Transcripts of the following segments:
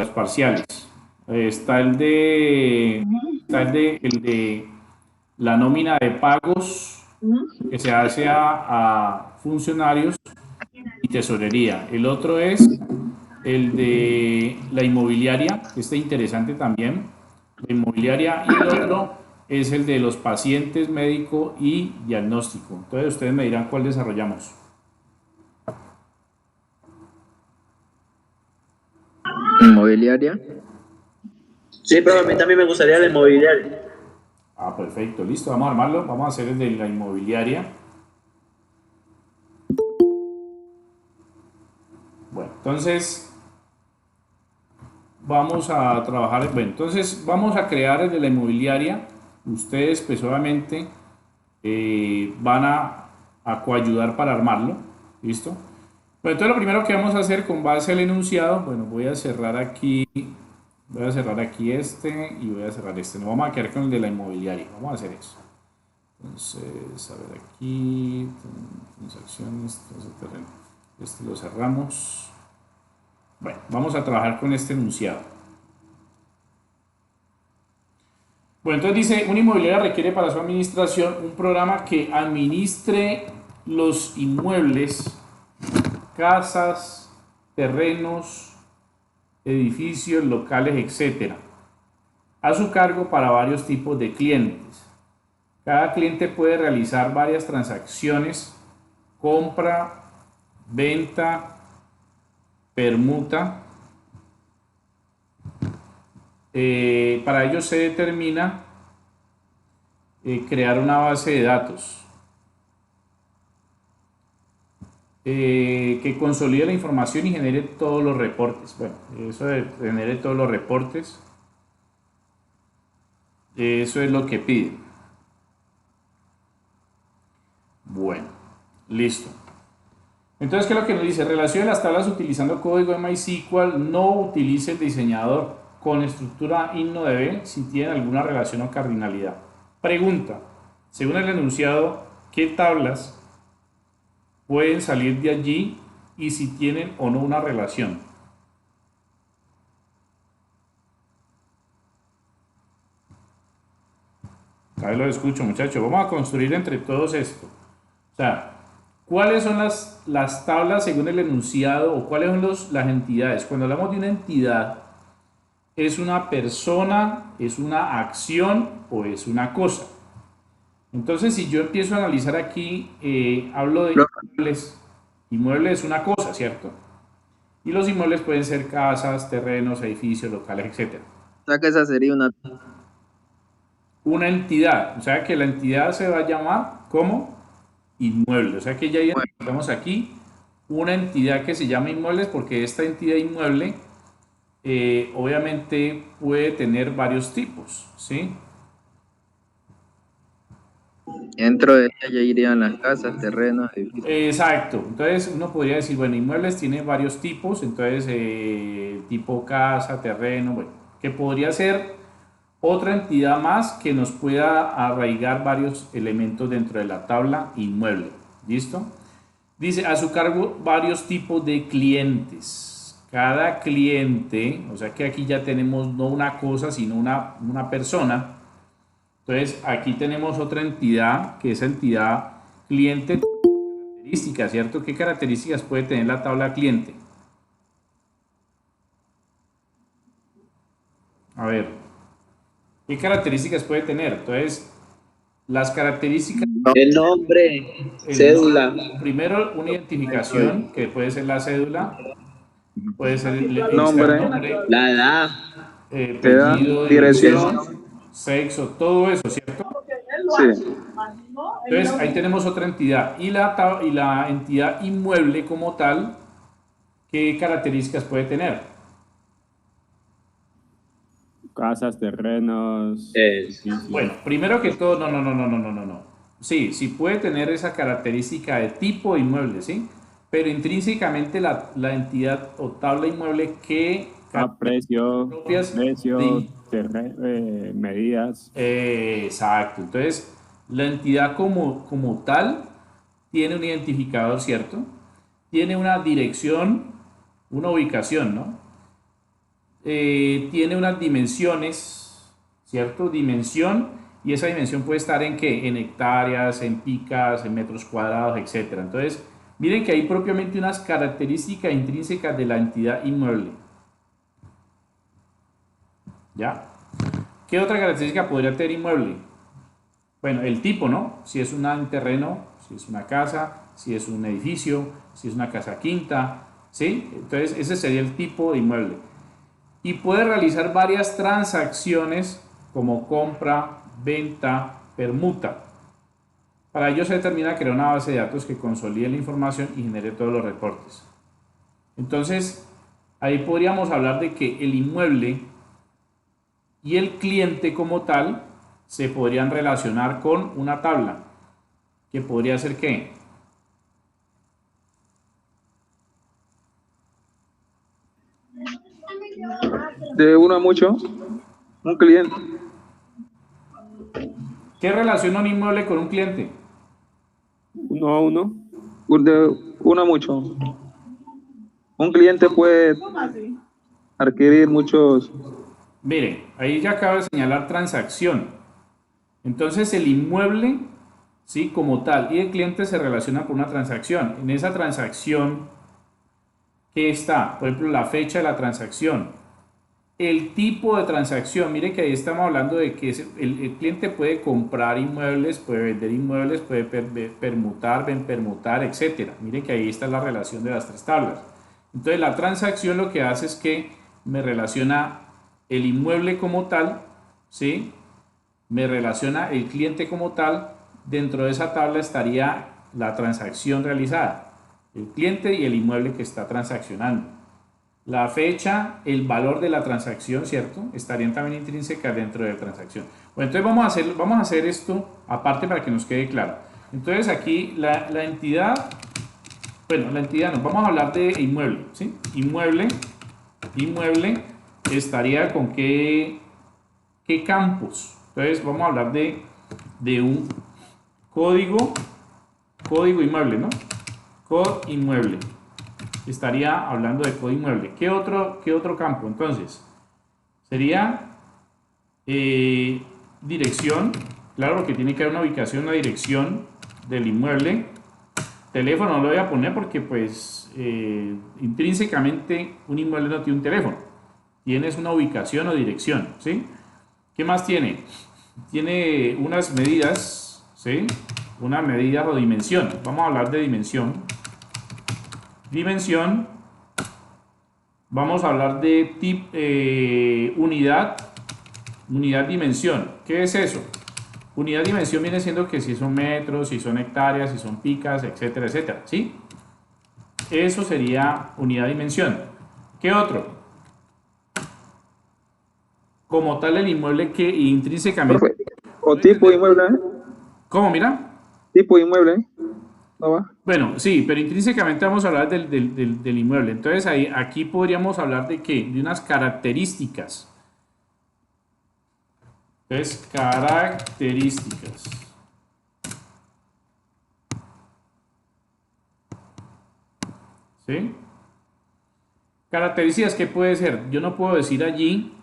los parciales. Está el de la nómina de pagos que se hace a funcionarios y tesorería. El otro es el de la inmobiliaria, este interesante también, la inmobiliaria, y el otro es el de los pacientes, médico y diagnóstico. Entonces ustedes me dirán cuál desarrollamos. Inmobiliaria. Sí, pero a mí también me gustaría de mobiliario. Ah, perfecto, listo, vamos a armarlo, vamos a hacer el de la inmobiliaria. Bueno, entonces vamos a trabajar, bueno, entonces vamos a crear el de la inmobiliaria. Ustedes pues obviamente van a coayudar para armarlo, ¿listo? Bueno, entonces lo primero que vamos a hacer con base al enunciado, bueno, voy a cerrar aquí este y voy a cerrar este. No vamos a quedar con el de la inmobiliaria, vamos a hacer eso. Entonces, a ver aquí, transacciones, terreno. Este lo cerramos. Bueno, vamos a trabajar con este enunciado. Bueno, entonces dice, una inmobiliaria requiere para su administración un programa que administre los inmuebles, casas, terrenos, edificios, locales, etcétera, a su cargo para varios tipos de clientes. Cada cliente puede realizar varias transacciones: compra, venta, permuta. Para ello se determina crear una base de datos que consolide la información y genere todos los reportes. Bueno, eso de genere todos los reportes, eso es lo que piden. Bueno, listo. Entonces, ¿qué es lo que nos dice? Relacione las tablas utilizando código de MySQL. No utilice el diseñador con estructura InnoDB si tienen alguna relación o cardinalidad. Pregunta: según el enunciado, ¿qué tablas pueden salir de allí y si tienen o no una relación? A ver, lo escucho, muchachos. Vamos a construir entre todos esto. O sea, ¿cuáles son las tablas según el enunciado o cuáles son las entidades? Cuando hablamos de una entidad, ¿es una persona, es una acción o es una cosa? Entonces, si yo empiezo a analizar aquí, hablo de inmuebles. Inmuebles es una cosa, ¿cierto? Y los inmuebles pueden ser casas, terrenos, edificios, locales, etcétera. O sea que esa sería una. Una entidad, o sea que la entidad se va a llamar como inmueble. O sea que ya identificamos aquí una entidad que se llama inmuebles porque esta entidad inmueble obviamente puede tener varios tipos, ¿sí? Dentro de ella ya irían las casas, terrenos, edificios. Exacto. Entonces uno podría decir, bueno, inmuebles tiene varios tipos, entonces tipo casa, terreno, bueno, que podría ser otra entidad más que nos pueda arraigar varios elementos dentro de la tabla inmueble. ¿Listo? Dice, a su cargo varios tipos de clientes. Cada cliente, o sea que aquí ya tenemos no una cosa, sino una persona. Entonces aquí tenemos otra entidad, que es entidad cliente, características, ¿cierto? ¿Qué características puede tener la tabla cliente? A ver, ¿qué características puede tener? Entonces, las características, El nombre, no, cédula, primero una identificación, que puede ser la cédula, puede ser está el Nombre, nombre, la edad. edad, apellido, dirección. dirección, sexo, todo eso, ¿cierto? Sí. Entonces, ahí tenemos otra entidad. Y la entidad inmueble como tal, ¿qué características puede tener? Casas, terrenos, edificios. Bueno, primero que todo, no. Sí, sí puede tener esa característica de tipo de inmueble, ¿sí? Pero intrínsecamente la entidad o tabla inmueble, ¿qué Precio, propias precio, de... medidas. Exacto. Entonces, la entidad como tal tiene un identificador, ¿cierto? Tiene una dirección, una ubicación, ¿no? tiene unas dimensiones, ¿cierto? Dimensión, y esa dimensión puede estar en ¿qué? En hectáreas, en picas, en metros cuadrados, etc. Entonces, miren que hay propiamente unas características intrínsecas de la entidad inmueble. ¿Ya? ¿Qué otra característica podría tener inmueble? Bueno, el tipo, ¿no? Si es un terreno, si es una casa, si es un edificio, si es una casa quinta, ¿sí? Entonces, ese sería el tipo de inmueble. Y puede realizar varias transacciones como compra, venta, permuta. Para ello se determina crear una base de datos que consolide la información y genere todos los reportes. Entonces, ahí podríamos hablar de que el inmueble y el cliente como tal se podrían relacionar con una tabla, que podría ser ¿qué? De uno a mucho, un cliente. ¿Qué relaciona un inmueble con un cliente? 1 a 1. De uno a mucho. Un cliente puede adquirir muchos. Mire, ahí ya acabo de señalar transacción. Entonces el inmueble, ¿sí? Como tal, y el cliente se relaciona con una transacción. En esa transacción, ¿qué está? Por ejemplo, la fecha de la transacción, el tipo de transacción. Mire que ahí estamos hablando de que el cliente puede comprar inmuebles, puede vender inmuebles, puede permutar, permutar, etc. Mire que ahí está la relación de las tres tablas. Entonces la transacción lo que hace es que me relaciona el inmueble como tal, ¿sí? Me relaciona el cliente como tal. Dentro de esa tabla estaría la transacción realizada, el cliente y el inmueble que está transaccionando. La fecha, el valor de la transacción, ¿cierto? Estarían también intrínsecas dentro de la transacción. Bueno, entonces vamos a hacer esto aparte para que nos quede claro. Entonces aquí la entidad, bueno, la entidad no, vamos a hablar de inmueble, ¿sí? Inmueble estaría con qué campos. Entonces vamos a hablar de un código inmueble, ¿no? Código inmueble. Estaría hablando de código inmueble. ¿Qué otro campo? Entonces, sería dirección. Claro, porque tiene que haber una ubicación, una dirección del inmueble. Teléfono no lo voy a poner porque, pues, intrínsecamente un inmueble no tiene un teléfono. Tienes una ubicación o dirección, ¿sí? ¿Qué más tiene? Tiene unas medidas, ¿sí? Una medida o dimensión. Vamos a hablar de dimensión. Dimensión. Vamos a hablar de unidad. Unidad, dimensión. ¿Qué es eso? Unidad, dimensión viene siendo que si son metros, si son hectáreas, si son picas, etcétera, etcétera, ¿sí? Eso sería unidad, dimensión. ¿Qué otro? Como tal el inmueble que intrínsecamente... Profe, o tipo de inmueble, ¿eh? ¿Cómo? Mira. Tipo de inmueble, ¿eh? ¿No va? Bueno, sí, pero intrínsecamente vamos a hablar del inmueble. Entonces aquí podríamos hablar de qué? De unas características. Entonces, características. ¿Sí? Características, ¿qué puede ser? Yo no puedo decir allí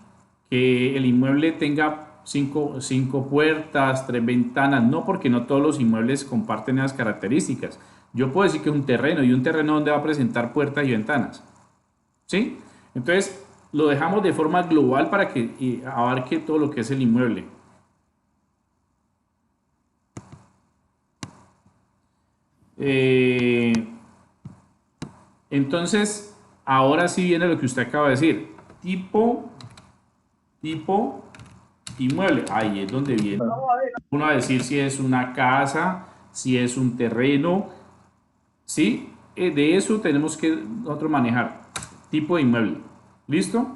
que el inmueble tenga cinco puertas, 3 ventanas, no, porque no todos los inmuebles comparten esas características. Yo puedo decir que es un terreno, y un terreno donde va a presentar puertas y ventanas. ¿Sí? Entonces, lo dejamos de forma global para que abarque todo lo que es el inmueble. Entonces, ahora sí viene lo que usted acaba de decir. Tipo inmueble. Ahí es donde viene uno a decir si es una casa, si es un terreno. ¿Sí? De eso tenemos que nosotros manejar. Tipo de inmueble. ¿Listo?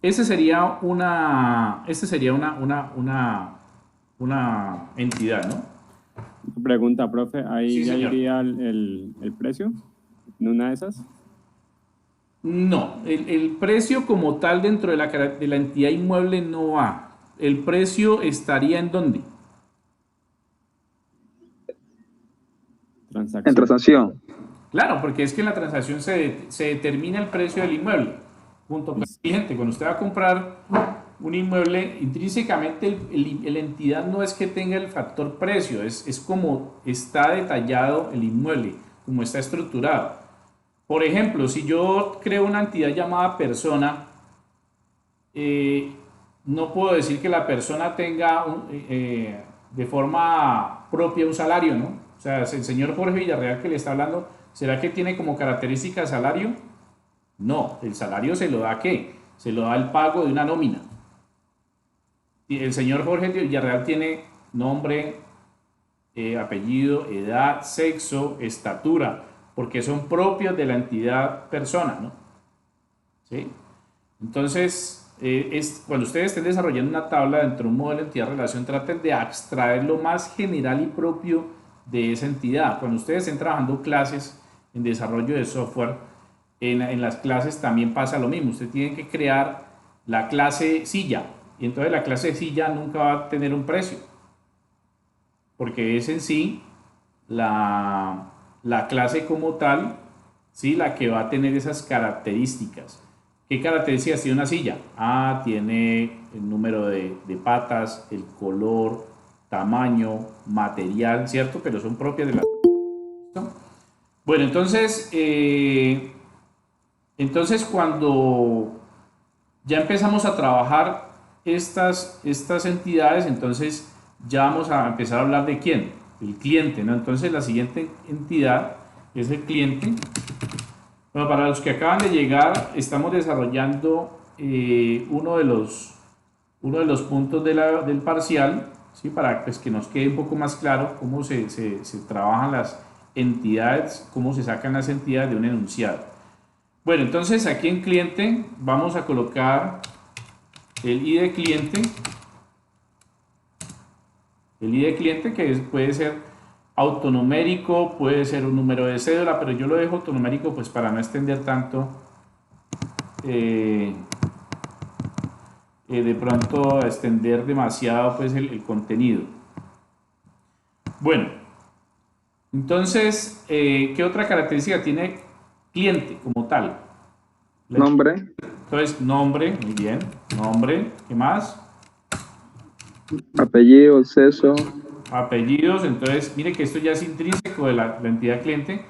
Ese sería una entidad, ¿no? Pregunta, profe, ¿ahí Sí, ya señor. iría el precio en una de esas? No, el precio como tal dentro de la entidad inmueble no va. El precio estaría ¿en dónde? En Transacción. transacción. Claro, porque es que en la transacción se determina el precio del inmueble. junto con el cliente. Cuando usted va a comprar un inmueble, intrínsecamente la entidad no es que tenga el factor precio, es como está detallado el inmueble, como está estructurado. Por ejemplo, si yo creo una entidad llamada persona, no puedo decir que la persona tenga de forma propia un salario, ¿no? O sea, el señor Jorge Villarreal que le está hablando, ¿será que tiene como característica salario? No, el salario se lo da ¿qué? Se lo da el pago de una nómina. Y el señor Jorge Villarreal tiene nombre, apellido, edad, sexo, estatura, porque son propios de la entidad persona, ¿no? ¿Sí? Entonces, cuando ustedes estén desarrollando una tabla dentro de un modelo de entidad-relación, traten de abstraer lo más general y propio de esa entidad. Cuando ustedes estén trabajando clases en desarrollo de software, en las clases también pasa lo mismo. Usted tiene que crear la clase silla, y entonces la clase silla nunca va a tener un precio, porque es en sí la clase como tal, ¿sí? La que va a tener esas características. ¿Qué características tiene una silla? Tiene el número de patas, el color, tamaño, material, ¿cierto? Pero son propias de la... ¿no? Bueno, entonces cuando ya empezamos a trabajar estas entidades, entonces ya vamos a empezar a hablar de quién, el cliente, ¿no? Entonces la siguiente entidad es el cliente. Bueno, para los que acaban de llegar, estamos desarrollando uno de los puntos del parcial, ¿sí? Para pues, que nos quede un poco más claro cómo se trabajan las entidades, cómo se sacan las entidades de un enunciado. Bueno, entonces aquí en cliente vamos a colocar el ID de cliente. El ID de cliente que puede ser autonumérico, puede ser un número de cédula, pero yo lo dejo autonumérico pues para no extender tanto de pronto extender demasiado pues el contenido. Bueno, entonces, ¿qué otra característica tiene cliente como tal? Nombre, Entonces, nombre, muy bien, nombre, ¿qué más? apellido, sexo, Apellidos, entonces, mire que esto ya es intrínseco de la entidad cliente.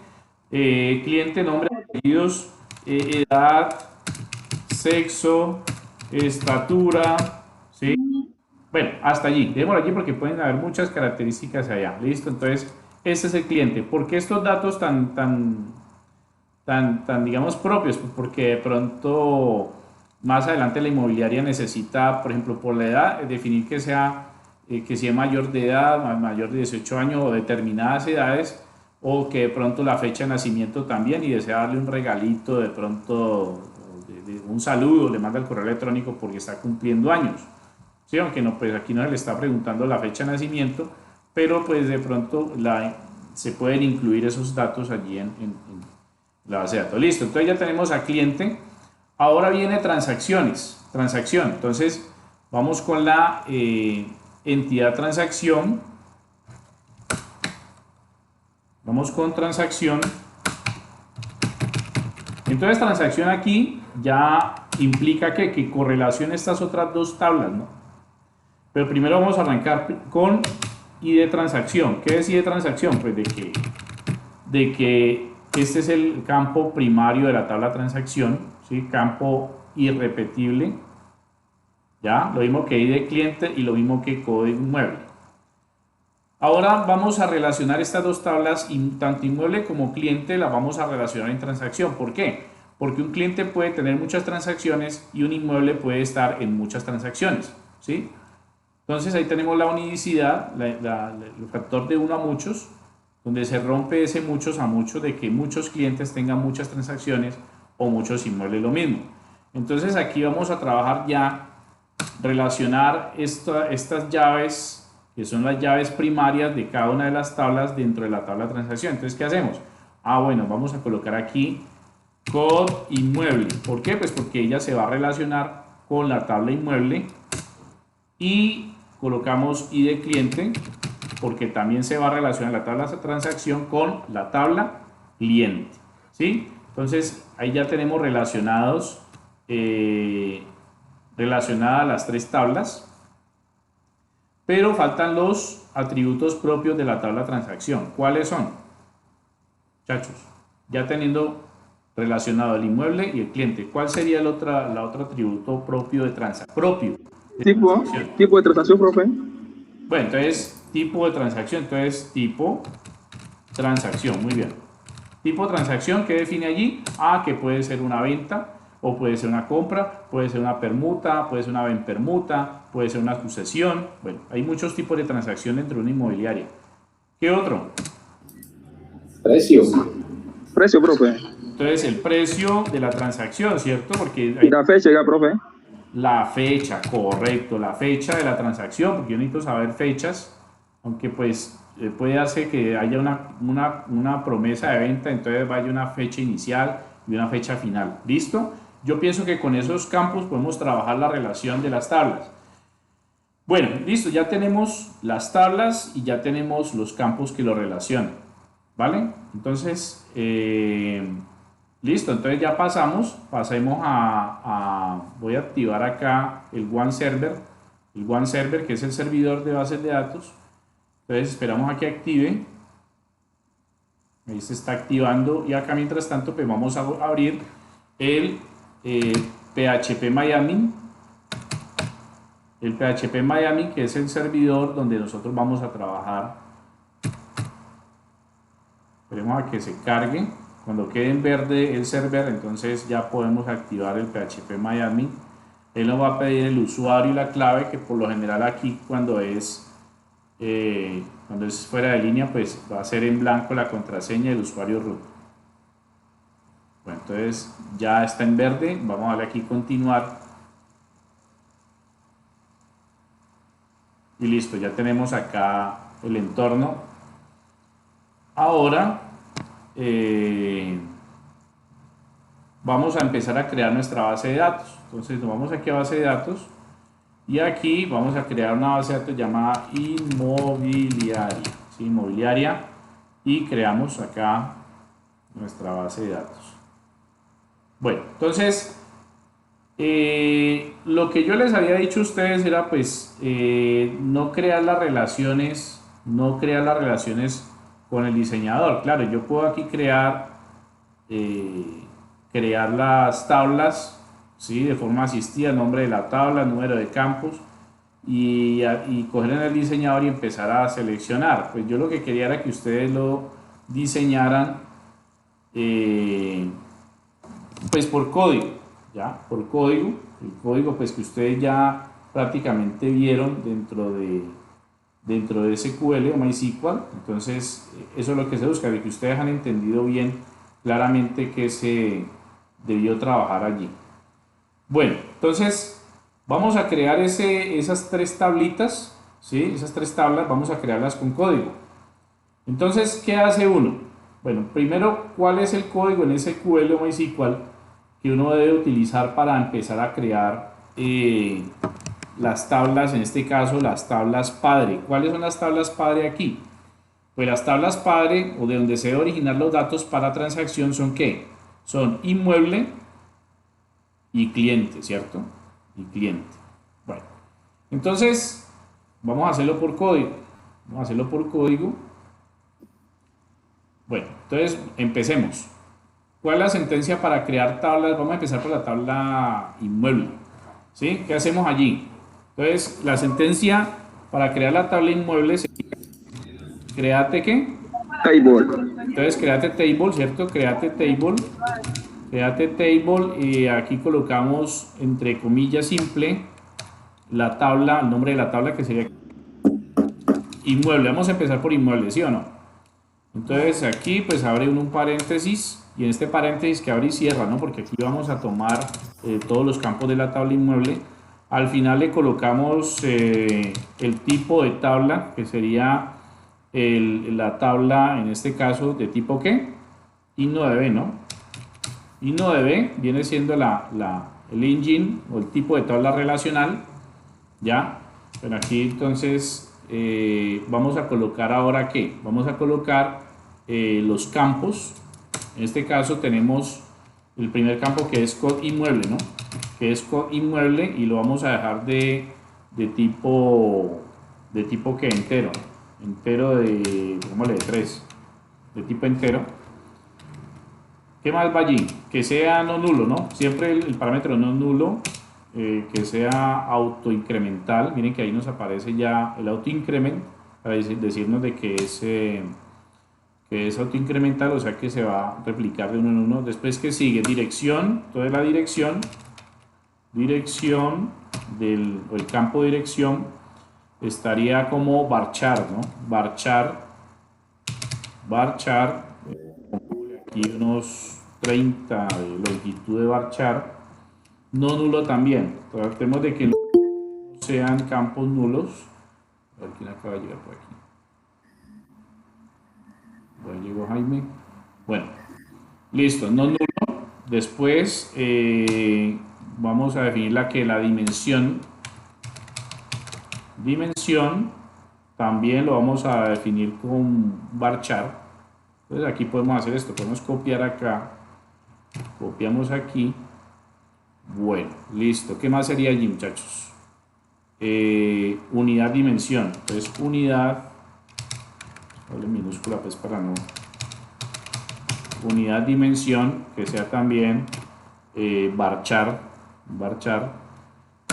Cliente, nombre, apellidos, edad, sexo, estatura, ¿sí? Bueno, hasta allí, dejémoslo allí porque pueden haber muchas características allá, ¿listo? Entonces, este es el cliente. ¿Por qué estos datos tan digamos, propios? Porque de pronto, más adelante la inmobiliaria necesita, por ejemplo, por la edad, definir que sea mayor de edad, mayor de 18 años o determinadas edades, o que de pronto la fecha de nacimiento también y desea darle un regalito, de pronto un saludo, le manda el correo electrónico porque está cumpliendo años. Sí, aunque no, pues aquí no se le está preguntando la fecha de nacimiento, pero pues de pronto se pueden incluir esos datos allí en la base de datos. Listo, entonces ya tenemos a cliente. Ahora viene transacciones, transacción. Entonces vamos con la entidad transacción. Vamos con transacción. Entonces transacción aquí ya implica que correlacione estas otras dos tablas, ¿no? Pero primero vamos a arrancar con ID de transacción. ¿Qué es ID de transacción? Pues de que este es el campo primario de la tabla transacción, ¿sí? Campo irrepetible. ¿Ya? Lo mismo que ID de cliente y lo mismo que código inmueble. Ahora vamos a relacionar estas dos tablas, tanto inmueble como cliente las vamos a relacionar en transacción. ¿Por qué? Porque un cliente puede tener muchas transacciones y un inmueble puede estar en muchas transacciones, ¿sí? Entonces ahí tenemos la unicidad, el factor de uno a muchos, donde se rompe ese muchos a muchos de que muchos clientes tengan muchas transacciones o muchos inmuebles lo mismo. Entonces aquí vamos a trabajar ya, relacionar estas llaves, que son las llaves primarias de cada una de las tablas dentro de la tabla de transacción. Entonces, ¿qué hacemos? Bueno, vamos a colocar aquí COD inmueble. ¿Por qué? Pues porque ella se va a relacionar con la tabla inmueble y colocamos ID de cliente porque también se va a relacionar la tabla de transacción con la tabla cliente, ¿sí? Entonces, ahí ya tenemos relacionados relacionada a las tres tablas, pero faltan los atributos propios de la tabla transacción. ¿Cuáles son? Muchachos, ya teniendo relacionado el inmueble y el cliente, ¿cuál sería el otro atributo propio de transacción? Tipo de transacción, profe. Bueno, entonces, tipo de transacción. Entonces, tipo transacción. Muy bien. Tipo de transacción, ¿qué define allí? Que puede ser una venta, o puede ser una compra, puede ser una permuta, puede ser una benpermuta, puede ser una sucesión. Bueno, hay muchos tipos de transacción dentro de una inmobiliaria. ¿Qué otro? Precio. Precio, profe. Entonces, el precio de la transacción, ¿cierto? Porque Y la fecha, ya, profe. la fecha, correcto, la fecha de la transacción, porque yo necesito saber fechas, aunque pues puede darse que haya una promesa de venta, entonces vaya una fecha inicial y una fecha final. ¿Listo? Yo pienso que con esos campos podemos trabajar la relación de las tablas. Bueno, listo, ya tenemos las tablas y ya tenemos los campos que lo relacionan, ¿vale? Entonces, listo, entonces ya pasemos voy a activar acá el One Server, que es el servidor de bases de datos. Entonces esperamos a que active. Ahí se está activando y acá mientras tanto pues vamos a abrir el PHP Miami. El PHP Miami, que es el servidor donde nosotros vamos a trabajar. Esperemos a que se cargue. Cuando quede en verde el server, entonces ya podemos activar el PHP Miami. Él nos va a pedir el usuario y la clave, que por lo general aquí cuando es fuera de línea, pues va a ser en blanco la contraseña del usuario root. Bueno, entonces ya está en verde. Vamos a darle aquí continuar. Y listo, ya tenemos acá el entorno. Ahora vamos a empezar a crear nuestra base de datos. Entonces nos vamos aquí a base de datos y aquí vamos a crear una base de datos llamada inmobiliaria, ¿sí? Inmobiliaria, y creamos acá nuestra base de datos. Bueno, entonces lo que yo les había dicho a ustedes era pues no crear las relaciones con el diseñador. Claro, yo puedo aquí crear las tablas, ¿sí? De forma asistida, nombre de la tabla, número de campos, y coger en el diseñador y empezar a seleccionar. Pues yo lo que quería era que ustedes lo diseñaran pues por código, ¿ya? Por código, el código pues que ustedes ya prácticamente vieron dentro de SQL o MySQL. Entonces eso es lo que se busca, de que ustedes han entendido bien claramente que se debió trabajar allí. Bueno, entonces vamos a crear esas tres tablitas, ¿sí? Esas tres tablas vamos a crearlas con código. Entonces, ¿qué hace uno? Bueno, primero, ¿cuál es el código en SQL o MySQL que uno debe utilizar para empezar a crear las tablas? En este caso, las tablas padre. ¿Cuáles son las tablas padre aquí? Pues las tablas padre, o de donde se deben originar los datos para transacción, son ¿qué? Son inmueble y cliente, ¿cierto? Y cliente. Bueno, entonces vamos a hacerlo por código. Vamos a hacerlo por código. Bueno, entonces empecemos. ¿Cuál es la sentencia para crear tablas? Vamos a empezar por la tabla inmueble, ¿sí? ¿Qué hacemos allí? Entonces, la sentencia para crear la tabla inmueble sería créate ¿qué? Table. Entonces, créate table, ¿cierto? Créate table y aquí colocamos entre comillas simple la tabla, el nombre de la tabla que sería inmueble. Vamos a empezar por inmueble, ¿sí o no? Entonces aquí pues abre un paréntesis y en este paréntesis que abre y cierra, ¿no? Porque aquí vamos a tomar todos los campos de la tabla inmueble. Al final le colocamos el tipo de tabla, que sería la tabla, en este caso, de tipo ¿qué? INNO-DB, ¿no? INNO-DB viene siendo el engine o el tipo de tabla relacional, ¿ya? Pero aquí entonces vamos a colocar ahora ¿qué? Vamos a colocar los campos. En este caso tenemos el primer campo que es code inmueble, ¿no? que es inmueble, y lo vamos a dejar de tipo que entero de, pongámosle, de 3, de tipo entero. ¿Qué más va allí? Que sea no nulo, ¿no? Siempre el parámetro no nulo, que sea autoincremental. Miren que ahí nos aparece ya el autoincrement para decirnos de que es autoincremental, o sea que se va a replicar de uno en uno. Después, que sigue dirección, entonces la dirección o el campo dirección estaría como varchar, ¿no? Varchar, aquí unos 30 de longitud de varchar, no nulo también. Tratemos de que no sean campos nulos. A ver quién acaba de llegar por aquí. Bueno, llegó Jaime. Bueno, listo, no nulo. Después vamos a definir la dimensión también lo vamos a definir con varchar. Entonces aquí podemos hacer esto, podemos copiar acá, copiamos aquí. Bueno, listo. ¿Qué más sería allí, muchachos? Unidad dimensión. Entonces unidad, doble minúscula pues para no, unidad dimensión, que sea también varchar,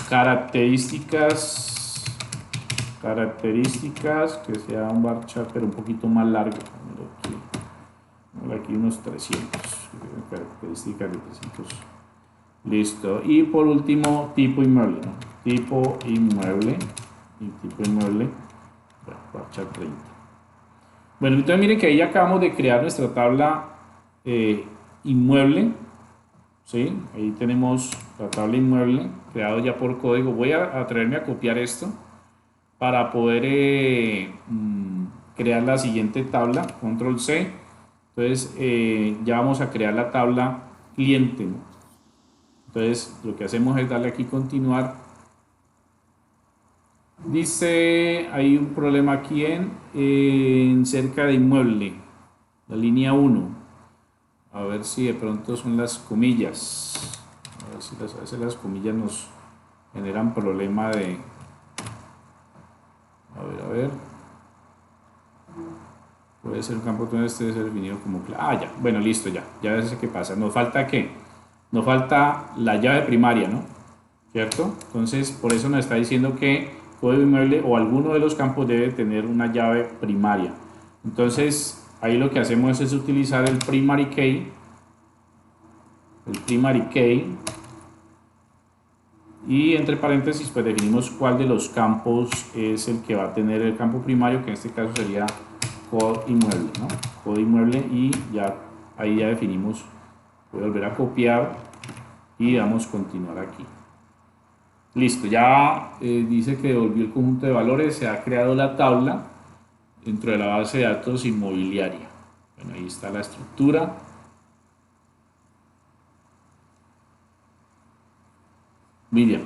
características, que sea un varchar pero un poquito más largo. Aquí unos 300, características de 300. Listo. Y por último, tipo inmueble, ¿no? Tipo inmueble, bueno, varchar 30. Bueno, entonces miren que ahí acabamos de crear nuestra tabla inmueble, ¿sí? Ahí tenemos la tabla inmueble creado ya por código. Voy a atreverme a copiar esto para poder crear la siguiente tabla, control C. Entonces ya vamos a crear la tabla cliente, ¿no? Entonces lo que hacemos es darle aquí continuar. Dice, hay un problema aquí en cerca de inmueble, la línea 1. A ver si de pronto son las comillas. A ver si a veces las comillas nos generan problema de... A ver. Puede ser un campo donde esté definido como... ya. Bueno, listo, ya. Ya sé qué pasa. ¿Nos falta qué? Nos falta la llave primaria, ¿no? ¿Cierto? Entonces, por eso nos está diciendo que código inmueble o alguno de los campos debe tener una llave primaria. Entonces, ahí lo que hacemos es utilizar el primary key. Y entre paréntesis, pues definimos cuál de los campos es el que va a tener el campo primario, que en este caso sería código inmueble, ¿no? Código inmueble, y ya ahí ya definimos. Voy a volver a copiar y damos continuar aquí. Listo, ya dice que devolvió el conjunto de valores, se ha creado la tabla dentro de la base de datos inmobiliaria. Bueno, ahí está la estructura. Muy bien,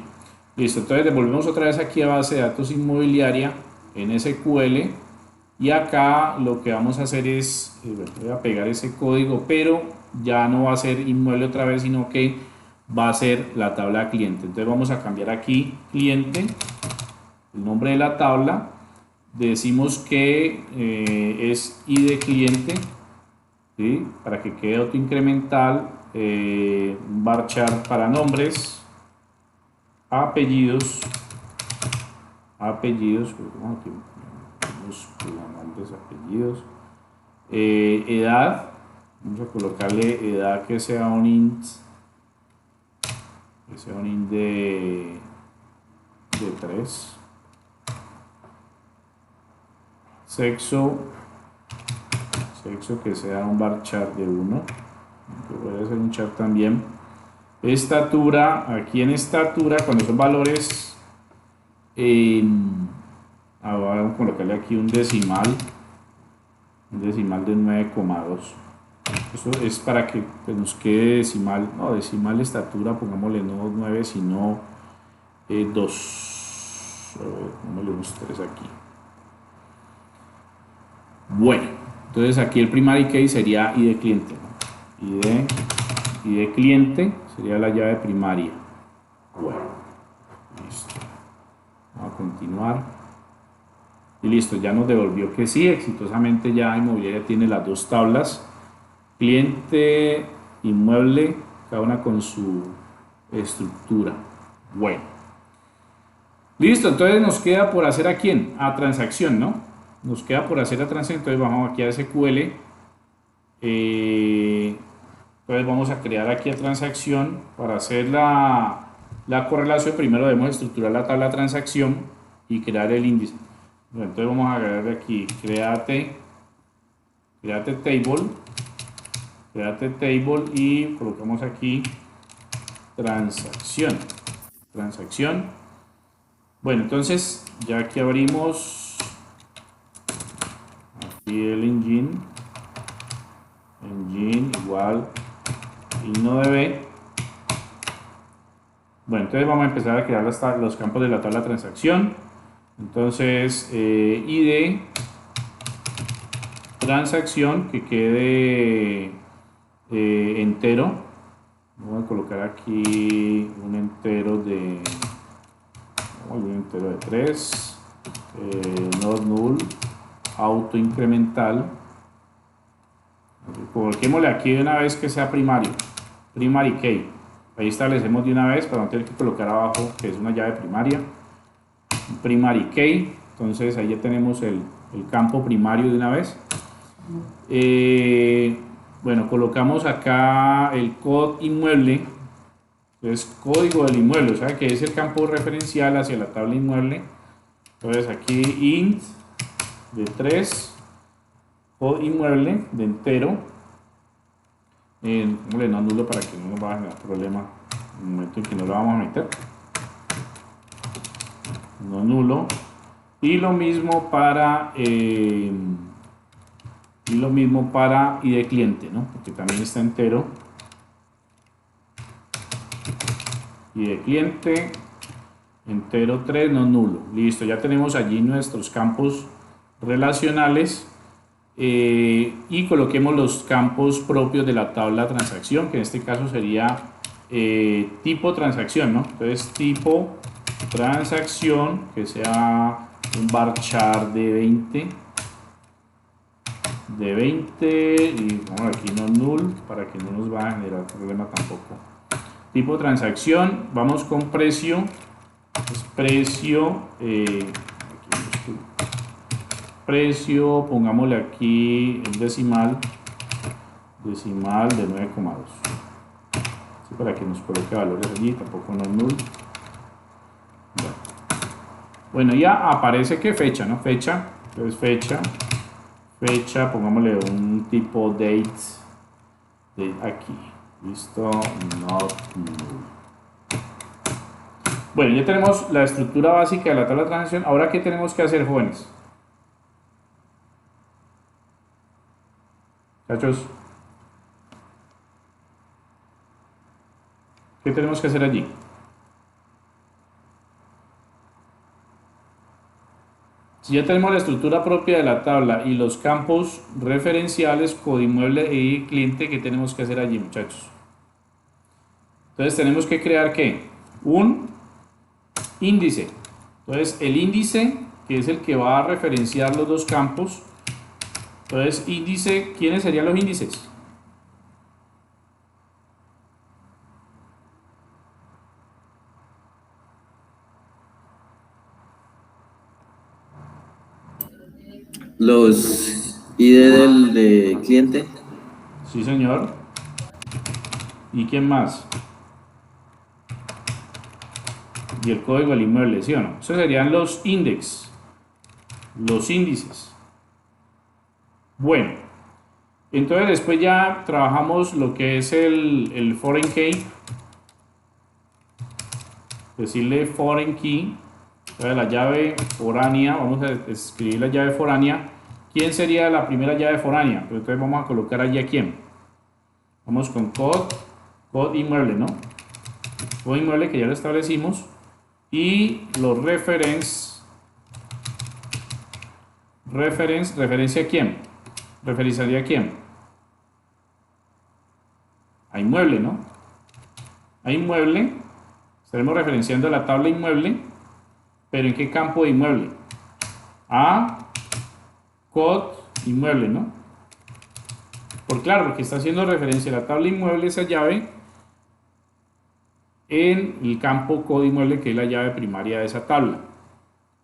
listo, entonces devolvemos otra vez aquí a base de datos inmobiliaria en SQL, y acá lo que vamos a hacer es, voy a pegar ese código, pero ya no va a ser inmueble otra vez, sino que va a ser la tabla cliente. Entonces vamos a cambiar aquí cliente, el nombre de la tabla, decimos que es id cliente, ¿sí? Para que quede autoincremental, varchar para nombres, apellidos, edad, vamos a colocarle edad que sea un int, de 3, sexo que sea un varchar de 1, que puede ser un char también. Estatura, aquí en estatura, cuando son valores, vamos a colocarle aquí un decimal de 9,2. Eso es para que pues, nos quede decimal, no, decimal estatura, pongámosle no 9, sino 2. Pongámosle unos 3 aquí. Bueno, entonces aquí el primary key sería id cliente, ¿no? id cliente sería la llave primaria. Bueno, listo. Vamos a continuar. Y listo, ya nos devolvió que sí, exitosamente ya Inmobiliaria tiene las dos tablas. Cliente, inmueble, cada una con su estructura. Bueno. Listo, entonces nos queda por hacer a quién, a transacción, ¿no? Nos queda por hacer a transacción, entonces vamos aquí a SQL. Entonces vamos a crear aquí a transacción. Para hacer la correlación, primero debemos estructurar la tabla de transacción y crear el índice. Bueno, entonces vamos a agregar aquí, create table y colocamos aquí transacción. Bueno, entonces ya aquí abrimos aquí el engine igual InnoDB. Bueno, entonces vamos a empezar a crear los campos de la tabla de transacción. Entonces ID transacción que quede entero. Vamos a colocar aquí un entero de 3, not null, auto incremental. Coloquémosle aquí de una vez que sea primario, primary key. Ahí establecemos de una vez para no tener que colocar abajo que es una llave primaria, primary key. Entonces ahí ya tenemos el campo primario de una vez. Bueno, colocamos acá el code inmueble. Entonces, código del inmueble, o sea que es el campo referencial hacia la tabla inmueble. Entonces aquí int de 3, code inmueble de entero. Hombre, no nulo para que no nos vaya a generar problema en el momento en que no lo vamos a meter. No nulo. Y lo mismo para ID cliente, ¿no? Porque también está entero. Y de cliente entero 3, no nulo. Listo, ya tenemos allí nuestros campos relacionales y coloquemos los campos propios de la tabla transacción, que en este caso sería tipo transacción, ¿no? Entonces tipo transacción, que sea un varchar de 20 y vamos aquí no null para que no nos vaya a generar problema tampoco. Tipo transacción, vamos con precio, es precio, pongámosle aquí el decimal de 9,2, ¿sí? Para que nos coloque valores allí, tampoco no null. Bueno, ya aparece que fecha, ¿no? Fecha, entonces fecha, pongámosle un tipo date de aquí. Listo, not null. Bueno, ya tenemos la estructura básica de la tabla de transacción. Ahora, ¿qué tenemos que hacer, jóvenes? Muchachos, ¿qué tenemos que hacer allí? Si ya tenemos la estructura propia de la tabla y los campos referenciales, codinmueble y cliente, ¿qué tenemos que hacer allí, muchachos? Entonces tenemos que crear ¿qué? Un índice. Entonces el índice, que es el que va a referenciar los dos campos. Entonces índice, ¿quiénes serían los índices? Los ID del de cliente. Sí, señor. ¿Y quién más? Y el código del inmueble, ¿sí o no? Esos serían los índices. Los índices. Bueno. Entonces después ya trabajamos lo que es el foreign key. Decirle foreign key. Entonces la llave foránea, vamos a escribir la llave foránea. ¿Quién sería la primera llave foránea? Pues entonces vamos a colocar allí a quién. Vamos con code inmueble, ¿no? Code inmueble que ya lo establecimos. Y los referencia a quién. Referenciaría a quién. A inmueble, ¿no? A inmueble. Estaremos referenciando la tabla inmueble, pero ¿en qué campo de inmueble? Code inmueble, ¿no? Porque está haciendo referencia a la tabla inmueble, esa llave, en el campo code inmueble, que es la llave primaria de esa tabla.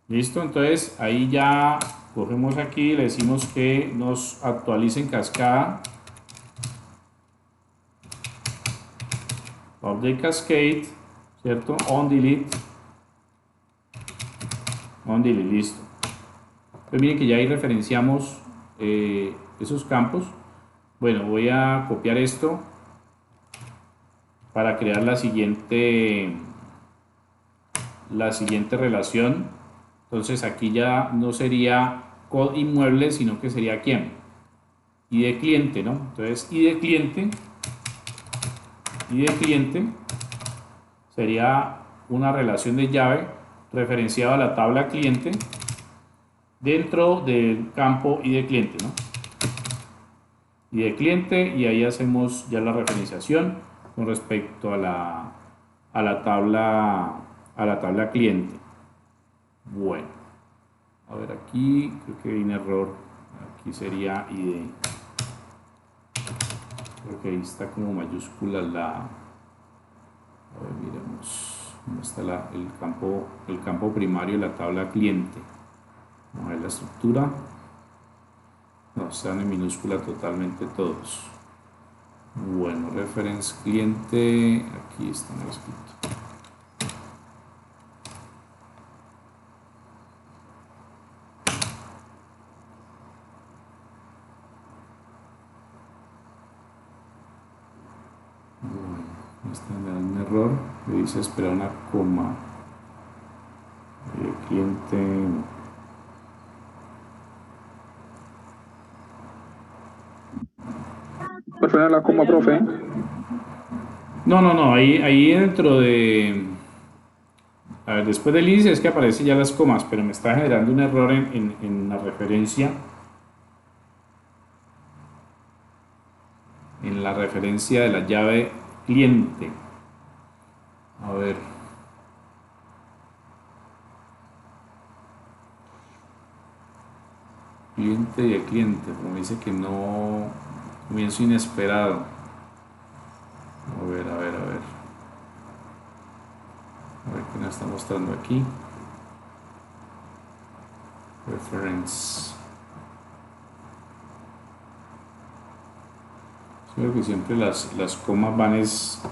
¿Listo? Entonces ahí ya cogemos aquí, le decimos que nos actualice en cascada. Update cascade, ¿cierto? On delete, listo. Pues miren que ya ahí referenciamos esos campos. Bueno, voy a copiar esto para crear la siguiente relación. Entonces aquí ya no sería code inmueble, sino que sería ¿quién? ID cliente, ¿no? Entonces ID cliente sería una relación de llave referenciada a la tabla cliente dentro del campo ID cliente, ¿no? ID cliente, y ahí hacemos ya la referenciación con respecto a la tabla cliente. Bueno, a ver, aquí creo que hay un error. Aquí sería ID. Creo que ahí está como mayúscula la. A ver, miremos dónde está el campo primario de la tabla cliente. Vamos a ver la estructura. No, están en minúscula totalmente todos. Bueno, reference cliente, aquí está escrito. Bueno, está en un error, le dice esperar una coma. Cliente. Prefiero la coma, profe. No, ahí dentro de. A ver, después del índice es que aparecen ya las comas, pero me está generando un error en la referencia. En la referencia de la llave cliente. A ver. Cliente y el cliente, como dice que no. Comienzo inesperado. A ver. A ver qué nos está mostrando aquí. Reference. Creo que siempre las comas van es.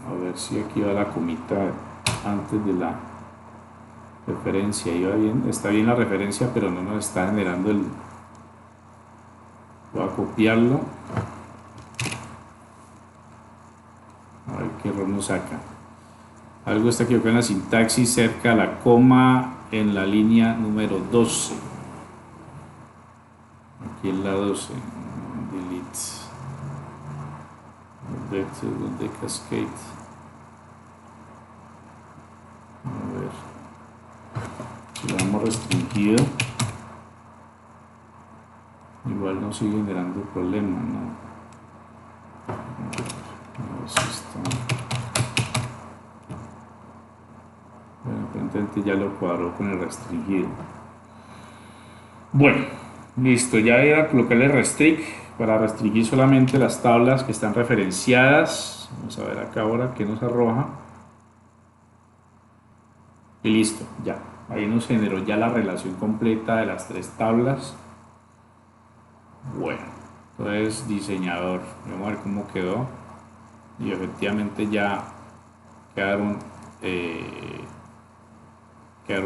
A ver si aquí va la comita antes de la referencia. Iba bien, está bien la referencia, pero no nos está generando el. Voy a copiarlo. A ver qué error nos saca. Algo está equivocado en la sintaxis cerca a la coma en la línea número 12. Aquí en la 12. Delete. De cascade. A ver. Si lo damos restringido. Igual no sigue generando problema, ¿no? A ver si está. Bueno, aparentemente ya lo cuadró con el restringido. Bueno, listo, ya era colocarle restrict para restringir solamente las tablas que están referenciadas. Vamos a ver acá ahora qué nos arroja. Y listo, ya. Ahí nos generó ya la relación completa de las tres tablas. Bueno, entonces diseñador, vamos a ver cómo quedó. Y efectivamente ya quedaron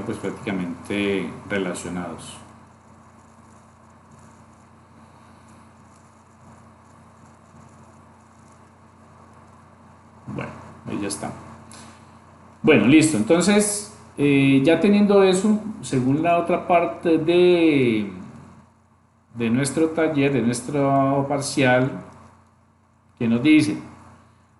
pues prácticamente relacionados. Bueno, ahí ya está. Bueno, listo. Entonces, ya teniendo eso, según la otra parte de nuestro taller, de nuestro parcial, ¿qué nos dice?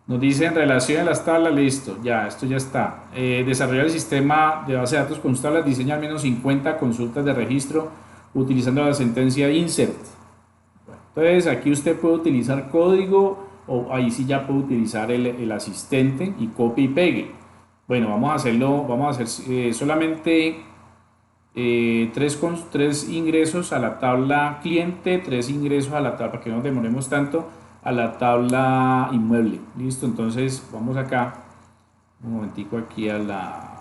Nos dice en relación a las tablas, listo, ya, esto ya está. Desarrollar el sistema de base de datos con tablas, diseña al menos 50 consultas de registro utilizando la sentencia insert. Bueno, entonces, aquí usted puede utilizar código o ahí sí ya puede utilizar el asistente y copia y pegue. Bueno, vamos a hacer solamente tres ingresos a la tabla cliente, tres ingresos a la tabla, para que no nos demoremos tanto, a la tabla inmueble. Listo, entonces vamos acá, un momentico aquí a la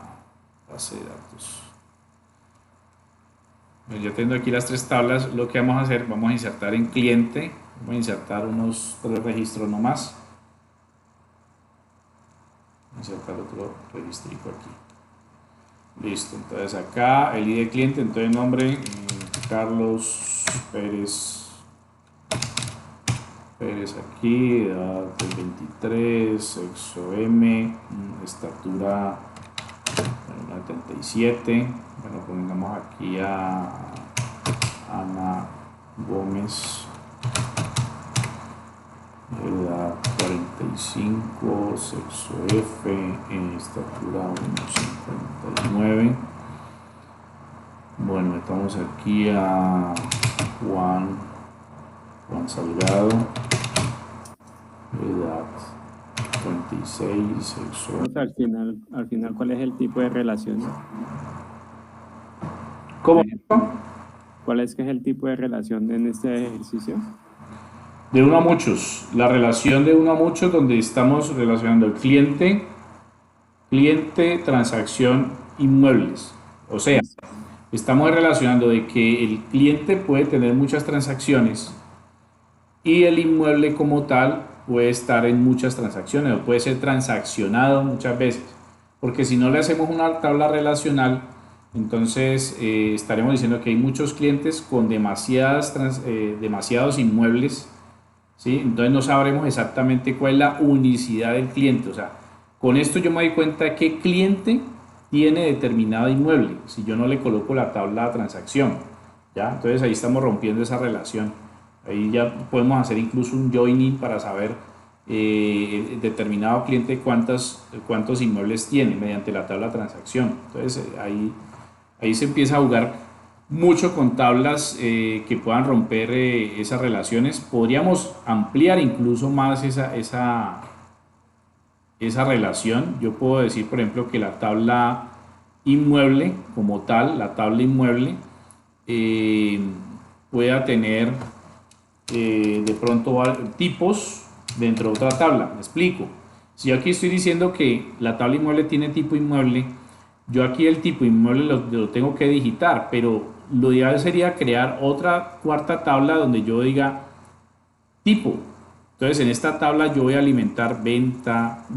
base de datos. Yo tengo aquí las tres tablas. Lo que vamos a hacer, vamos a insertar en cliente, vamos a insertar unos 3 registros nomás. Insertar otro registrico aquí. Listo, entonces acá el ID de cliente, entonces nombre Carlos Pérez aquí, edad del 23, sexo M, estatura 1,77. Bueno, pongamos aquí a Ana Gómez, edad 45, sexo F, estatura 1,59. Bueno, metamos aquí a Juan Salgado, edad 36, sexo. Profe, al final, ¿cuál es el tipo de relación? ¿Cómo? ¿Cuál es que es el tipo de relación en este ejercicio? De uno a muchos, la relación de uno a muchos, donde estamos relacionando el cliente, transacción, inmuebles. O sea, estamos relacionando de que el cliente puede tener muchas transacciones y el inmueble como tal puede estar en muchas transacciones o puede ser transaccionado muchas veces. Porque si no le hacemos una tabla relacional, entonces estaremos diciendo que hay muchos clientes con demasiados inmuebles, ¿sí? Entonces no sabremos exactamente cuál es la unicidad del cliente. O sea, con esto yo me doy cuenta de qué cliente tiene determinado inmueble, si yo no le coloco la tabla de transacción, ¿ya? Entonces ahí estamos rompiendo esa relación. Ahí ya podemos hacer incluso un joining para saber determinado cliente cuántos inmuebles tiene mediante la tabla de transacción. Entonces ahí se empieza a jugar mucho con tablas que puedan romper esas relaciones. Podríamos ampliar incluso más esa relación. Yo puedo decir, por ejemplo, que la tabla inmueble como tal, la tabla inmueble, pueda tener de pronto tipos dentro de otra tabla. Me explico. Si yo aquí estoy diciendo que la tabla inmueble tiene tipo inmueble, yo aquí el tipo inmueble lo tengo que digitar, pero lo ideal sería crear otra cuarta tabla donde yo diga tipo. Entonces en esta tabla yo voy a alimentar venta,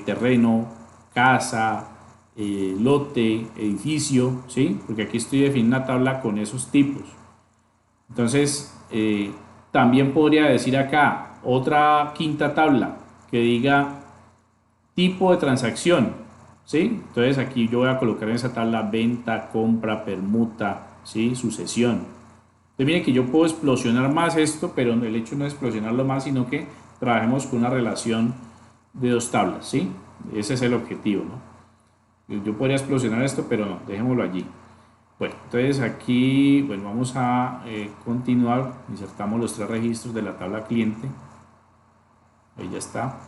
terreno, casa, lote, edificio, ¿sí? Porque aquí estoy definiendo una tabla con esos tipos. Entonces también podría decir acá otra quinta tabla que diga tipo de transacción, ¿sí? Entonces aquí yo voy a colocar en esa tabla venta, compra, permuta, ¿sí? Sucesión. Entonces miren que yo puedo explosionar más esto, pero el hecho no es explosionarlo más, sino que trabajemos con una relación de dos tablas, ¿sí? Ese es el objetivo, ¿no? Yo podría explosionar esto, pero no, dejémoslo allí. Bueno, entonces aquí, bueno, vamos a continuar. Insertamos los 3 registros de la tabla cliente. Ahí ya está.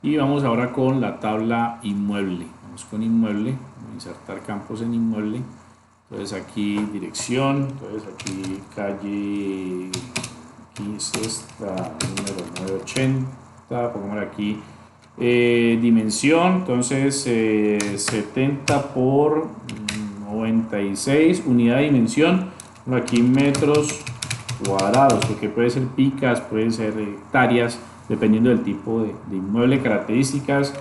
Y vamos ahora con la tabla inmueble. Vamos con inmueble. Vamos a insertar campos en inmueble. Entonces aquí dirección. Entonces aquí calle. Aquí es esta, número 980. Pongamos aquí dimensión. Entonces 70 por 96, unidad de dimensión, aquí metros cuadrados, porque puede ser picas, pueden ser hectáreas, dependiendo del tipo de inmueble. Características: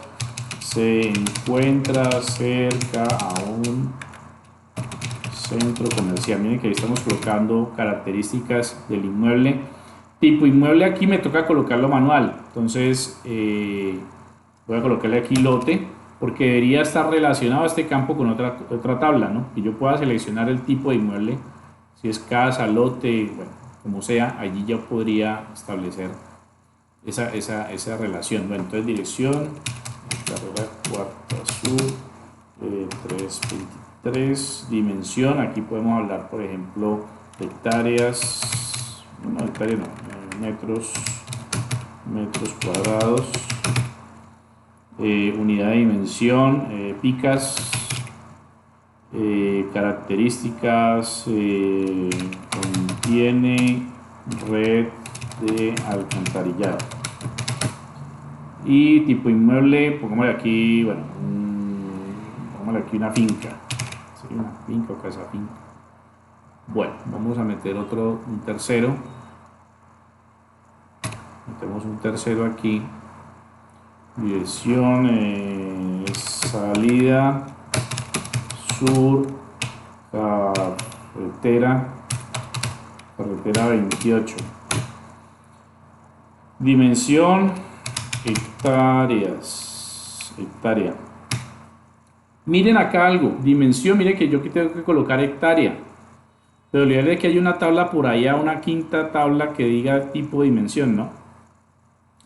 se encuentra cerca a un centro comercial. Miren que ahí estamos colocando características del inmueble. Tipo inmueble, aquí me toca colocarlo manual, entonces voy a colocarle aquí lote, porque debería estar relacionado a este campo con otra tabla, ¿no? Y yo pueda seleccionar el tipo de inmueble, si es casa, lote, bueno, como sea, allí ya podría establecer esa relación. Bueno, entonces dirección, carrera cuarta sur, 323, dimensión, aquí podemos hablar, por ejemplo, hectáreas, no, hectáreas no, metros cuadrados. unidad de dimensión, picas, características, contiene red de alcantarillado. Y tipo inmueble, pongámosle aquí, bueno, pongámosle aquí una finca, ¿sí? Una finca o casa finca. Bueno, vamos a meter un tercero. Metemos un tercero aquí. Dirección, salida sur, carretera 28. Dimensión, hectárea. Miren acá algo, dimensión, miren que yo aquí tengo que colocar hectárea. Pero la idea es que hay una tabla por allá, una quinta tabla que diga tipo de dimensión, ¿no?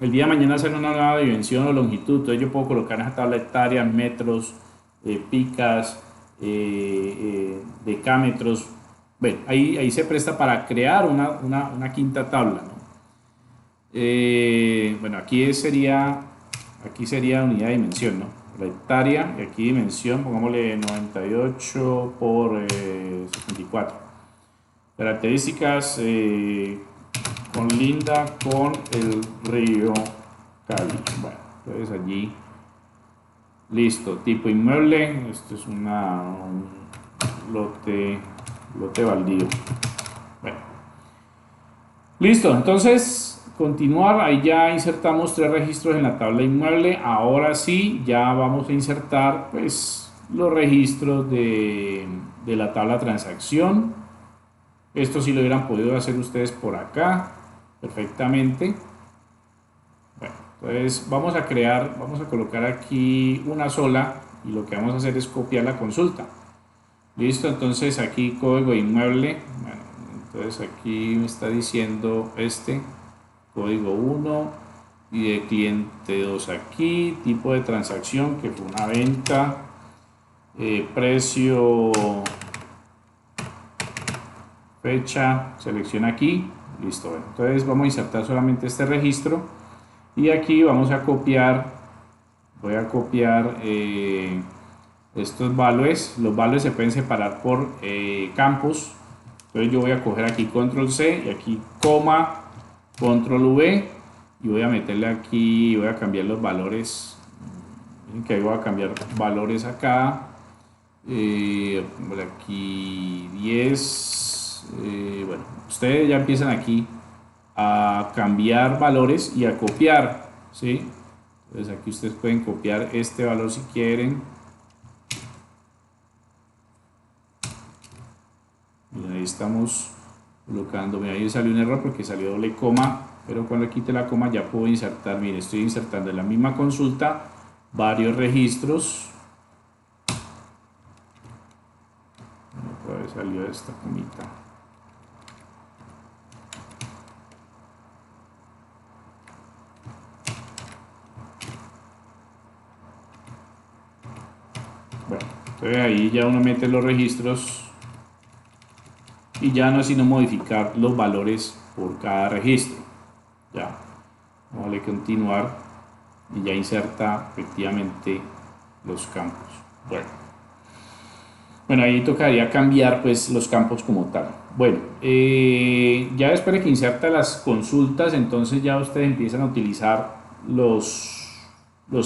El día de mañana hacer una nueva dimensión o longitud, entonces yo puedo colocar en esa tabla hectáreas, metros, picas, decámetros. Bueno, ahí se presta para crear una quinta tabla, ¿no? Bueno, aquí sería unidad de dimensión, ¿no? La hectárea, y aquí dimensión, pongámosle 98 por 64. Características, conlinda con el río Cali. Bueno, entonces allí, listo. Tipo inmueble, esto es un lote baldío. Bueno, listo. Entonces, continuar. Ahí ya insertamos 3 registros en la tabla inmueble. Ahora sí, ya vamos a insertar pues los registros de la tabla transacción. Esto sí lo hubieran podido hacer ustedes por acá perfectamente. Bueno, entonces vamos a colocar aquí una sola y lo que vamos a hacer es copiar la consulta. Listo, entonces aquí código inmueble. Bueno, entonces aquí me está diciendo código 1 y de cliente 2 aquí, tipo de transacción que fue una venta, precio, fecha, selecciona aquí, listo. Bueno, entonces vamos a insertar solamente este registro y aquí vamos a copiar, voy a copiar estos valores. Los valores se pueden separar por campos, entonces yo voy a coger aquí control C y aquí coma, control V y voy a meterle aquí, voy a cambiar los valores, que ahí voy a cambiar valores acá, aquí 10. Bueno, ustedes ya empiezan aquí a cambiar valores y a copiar, ¿sí? Entonces aquí ustedes pueden copiar este valor si quieren. Y ahí estamos colocando, mira, ahí salió un error porque salió doble coma, pero cuando quite la coma ya puedo insertar, mire, estoy insertando en la misma consulta varios registros. Otra vez salió esta comita. Bueno, entonces ahí ya uno mete los registros y ya no es sino modificar los valores por cada registro. Ya, vamos a darle continuar y ya inserta efectivamente los campos. Bueno, ahí tocaría cambiar pues los campos como tal. Bueno, ya después de que inserta las consultas, entonces ya ustedes empiezan a utilizar los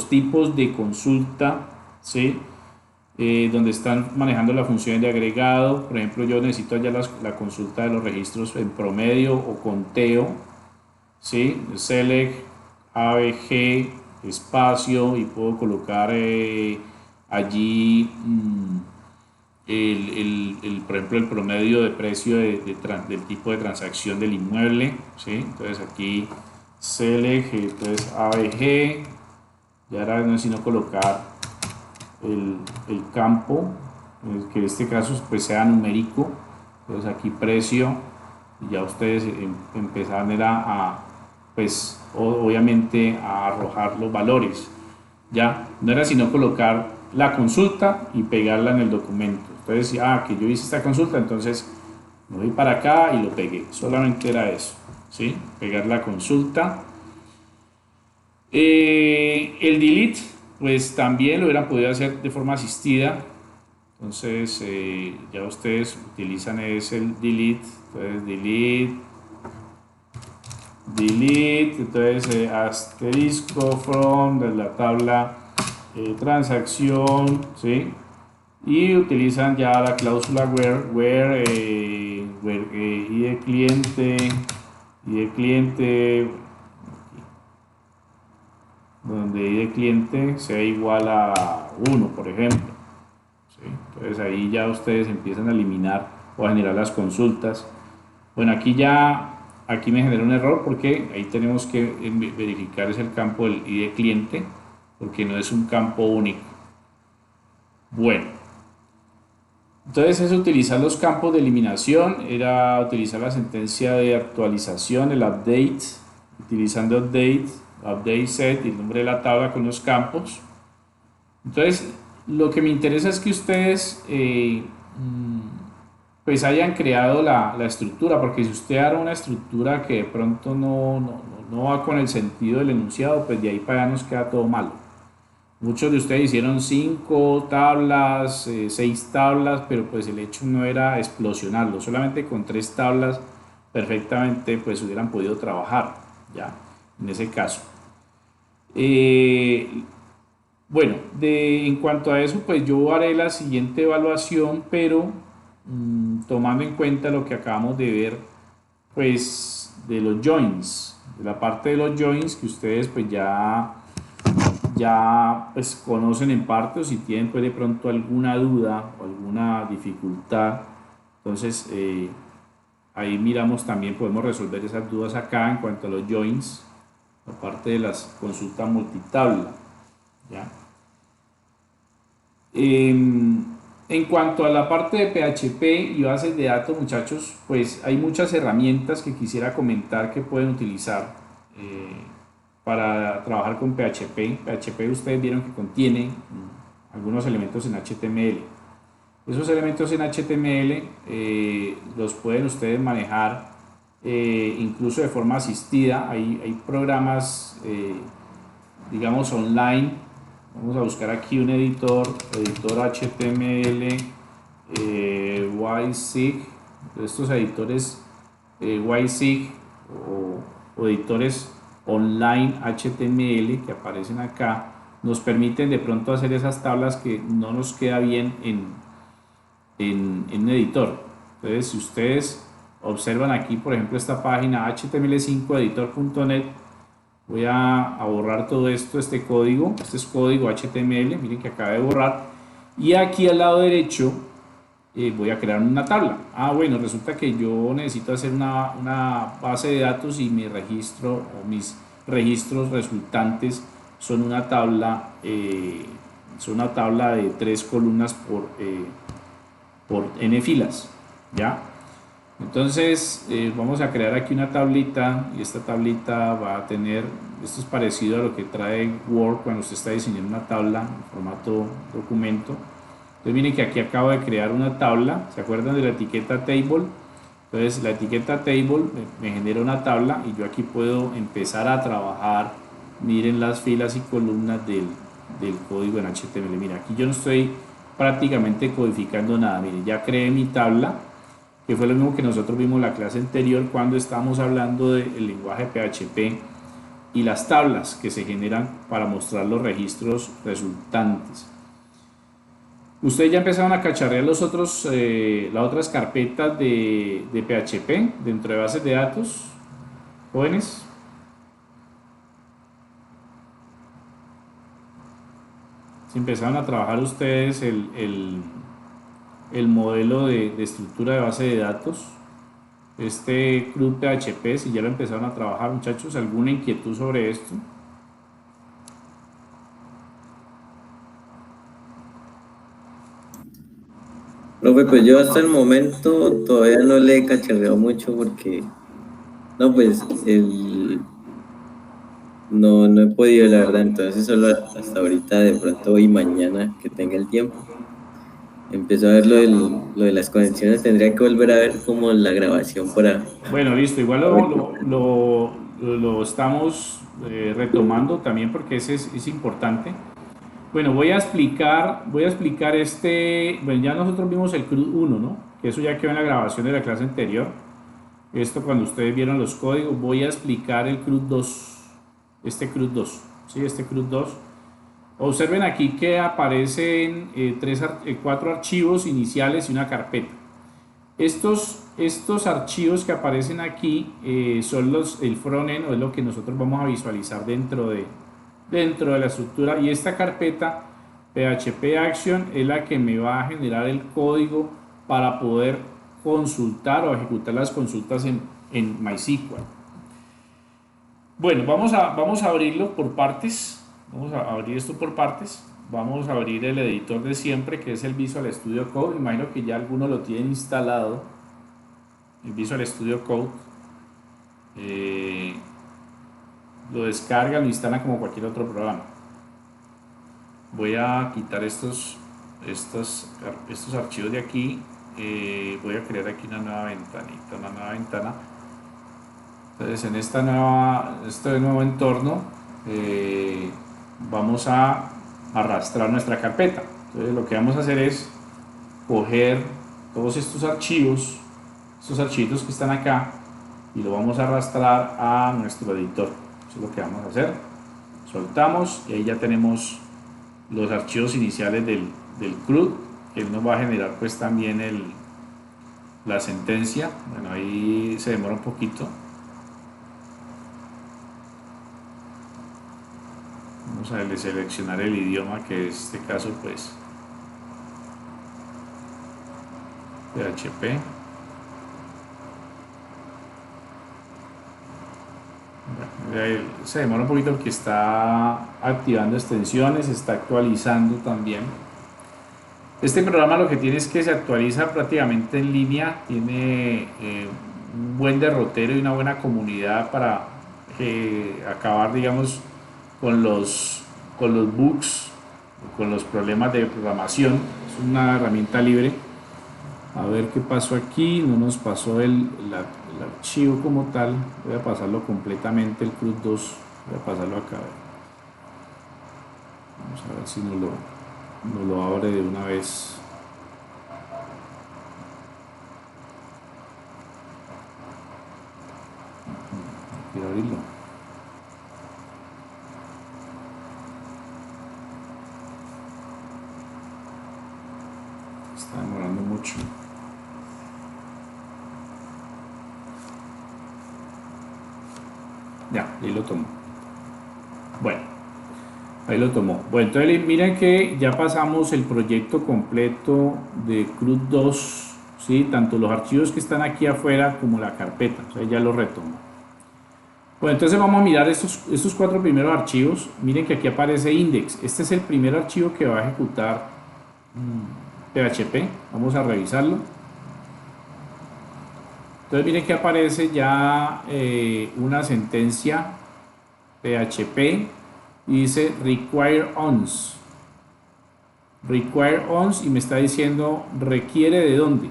tipos de consulta, ¿sí? Donde están manejando las funciones de agregado. Por ejemplo, yo necesito ya la consulta de los registros en promedio o conteo, ¿sí? Select, ABG, espacio, y puedo colocar allí por ejemplo, el promedio de precio del tipo de transacción del inmueble, ¿sí? Entonces aquí select, entonces ABG, y ahora no es sino colocar el campo, que en este caso pues sea numérico. Entonces aquí precio, y ya ustedes empezarán pues obviamente a arrojar los valores. Ya no era sino colocar la consulta y pegarla en el documento. Entonces, que yo hice esta consulta, entonces me voy para acá y lo pegué. Solamente era eso, ¿sí? Pegar la consulta. El delete, pues también lo hubieran podido hacer de forma asistida. Entonces ya ustedes utilizan es el delete, entonces delete, entonces asterisco from de la tabla transacción, ¿sí? Y utilizan ya la cláusula where id cliente, donde id cliente sea igual a 1, por ejemplo, ¿sí? Entonces ahí ya ustedes empiezan a eliminar o a generar las consultas. Bueno, aquí me genera un error porque ahí tenemos que verificar es el campo del id cliente, porque no es un campo único. Bueno, entonces es utilizar los campos de eliminación, era utilizar la sentencia de actualización, el update, utilizando update set y el nombre de la tabla con los campos. Entonces lo que me interesa es que ustedes pues hayan creado la estructura, porque si usted hará una estructura que de pronto no va con el sentido del enunciado, pues de ahí para allá nos queda todo malo. Muchos de ustedes hicieron 5 tablas, 6 tablas, pero pues el hecho no era explosionarlo, solamente con 3 tablas perfectamente pues hubieran podido trabajar, ya, en ese caso. Bueno, en cuanto a eso, pues yo haré la siguiente evaluación, pero tomando en cuenta lo que acabamos de ver, pues de los joins, de la parte de los joins que ustedes pues ya pues conocen en parte, o si tienen pues de pronto alguna duda o alguna dificultad, entonces ahí miramos también, podemos resolver esas dudas acá en cuanto a los joins, la parte de las consultas multitabla, ¿ya? En cuanto a la parte de PHP y bases de datos, muchachos, pues hay muchas herramientas que quisiera comentar que pueden utilizar para trabajar con PHP. PHP ustedes vieron que contiene algunos elementos en HTML. Esos elementos en HTML los pueden ustedes manejar incluso de forma asistida. Hay programas, digamos, online. Vamos a buscar aquí un editor HTML, YSIG, estos editores YSIG o editores online HTML que aparecen acá, nos permiten de pronto hacer esas tablas que no nos queda bien en un editor. Entonces, si ustedes observan aquí, por ejemplo, esta página html5editor.net, voy a borrar todo esto, este código, este es código HTML, miren que acaba de borrar, y aquí al lado derecho voy a crear una tabla. Bueno, resulta que yo necesito hacer una base de datos y mi registro o mis registros resultantes son una tabla de 3 columnas por n filas, ¿ya? Entonces vamos a crear aquí una tablita y esta tablita va a tener, esto es parecido a lo que trae Word cuando usted está diseñando una tabla en formato documento. Entonces miren que aquí acabo de crear una tabla, ¿se acuerdan de la etiqueta table? Entonces la etiqueta table me genera una tabla y yo aquí puedo empezar a trabajar, miren las filas y columnas del código en HTML. Mira, aquí yo no estoy prácticamente codificando nada, miren, ya creé mi tabla, que fue lo mismo que nosotros vimos en la clase anterior cuando estábamos hablando del lenguaje PHP y las tablas que se generan para mostrar los registros resultantes. Ustedes ya empezaron a cacharrear las otras carpetas de PHP dentro de bases de datos, jóvenes. Si empezaron a trabajar ustedes el modelo de estructura de base de datos, este CRUD PHP, si ya lo empezaron a trabajar, muchachos, ¿alguna inquietud sobre esto? Profe, pues yo hasta el momento todavía no le he cacharreado mucho porque no, pues no he podido, la verdad, entonces solo hasta ahorita, de pronto hoy y mañana que tenga el tiempo. Empezó a ver lo de las conexiones, tendría que volver a ver como la grabación para... Bueno, listo, igual lo estamos retomando también porque ese es importante. Bueno, voy a explicar bueno, ya nosotros vimos el CRUD 1, ¿no? Que eso ya quedó en la grabación de la clase anterior. Esto cuando ustedes vieron los códigos, voy a explicar el CRUD 2, este CRUD 2, ¿sí? Este CRUD 2. Observen aquí que aparecen 4 archivos iniciales y una carpeta. Estos archivos que aparecen aquí son el frontend, o es lo que nosotros vamos a visualizar dentro de la estructura, y esta carpeta PHP Action es la que me va a generar el código para poder consultar o ejecutar las consultas en MySQL. Bueno, vamos a abrirlo por partes. Vamos a abrir esto por partes. Vamos a abrir el editor de siempre, que es el Visual Studio Code. Imagino que ya algunos lo tienen instalado, el Visual Studio Code. Lo descargan, lo instalan como cualquier otro programa. Voy a quitar estos archivos de aquí. Voy a crear aquí una nueva ventana. Entonces en este nuevo entorno vamos a arrastrar nuestra carpeta. Entonces lo que vamos a hacer es coger todos estos archivos que están acá, y lo vamos a arrastrar a nuestro editor. Eso es lo que vamos a hacer. Soltamos y ahí ya tenemos los archivos iniciales del CRUD. Él nos va a generar pues también la sentencia. Bueno, ahí se demora un poquito. Vamos a seleccionar el idioma, que en este caso pues PHP. Se demora un poquito porque está activando extensiones, está actualizando también. Este programa lo que tiene es que se actualiza prácticamente en línea, tiene un buen derrotero y una buena comunidad para acabar, digamos, con los bugs, con los problemas de programación. Es una herramienta libre. A ver qué pasó aquí. No nos pasó el archivo como tal. Voy a pasarlo completamente, el CRUD 2. Voy a pasarlo acá. Vamos a ver si nos lo abre de una vez. Quiero abrirlo. Está demorando mucho. Ya, ahí lo tomó. Bueno, ahí lo tomó. Bueno, entonces miren que ya pasamos el proyecto completo de CRUD 2, ¿sí? Tanto los archivos que están aquí afuera como la carpeta. O sea, ya lo retomó. Bueno, entonces vamos a mirar estos 4 primeros archivos. Miren que aquí aparece index. Este es el primer archivo que va a ejecutar PHP. Vamos a revisarlo. Entonces miren que aparece ya una sentencia PHP y dice require ons. Require ons, y me está diciendo requiere de dónde.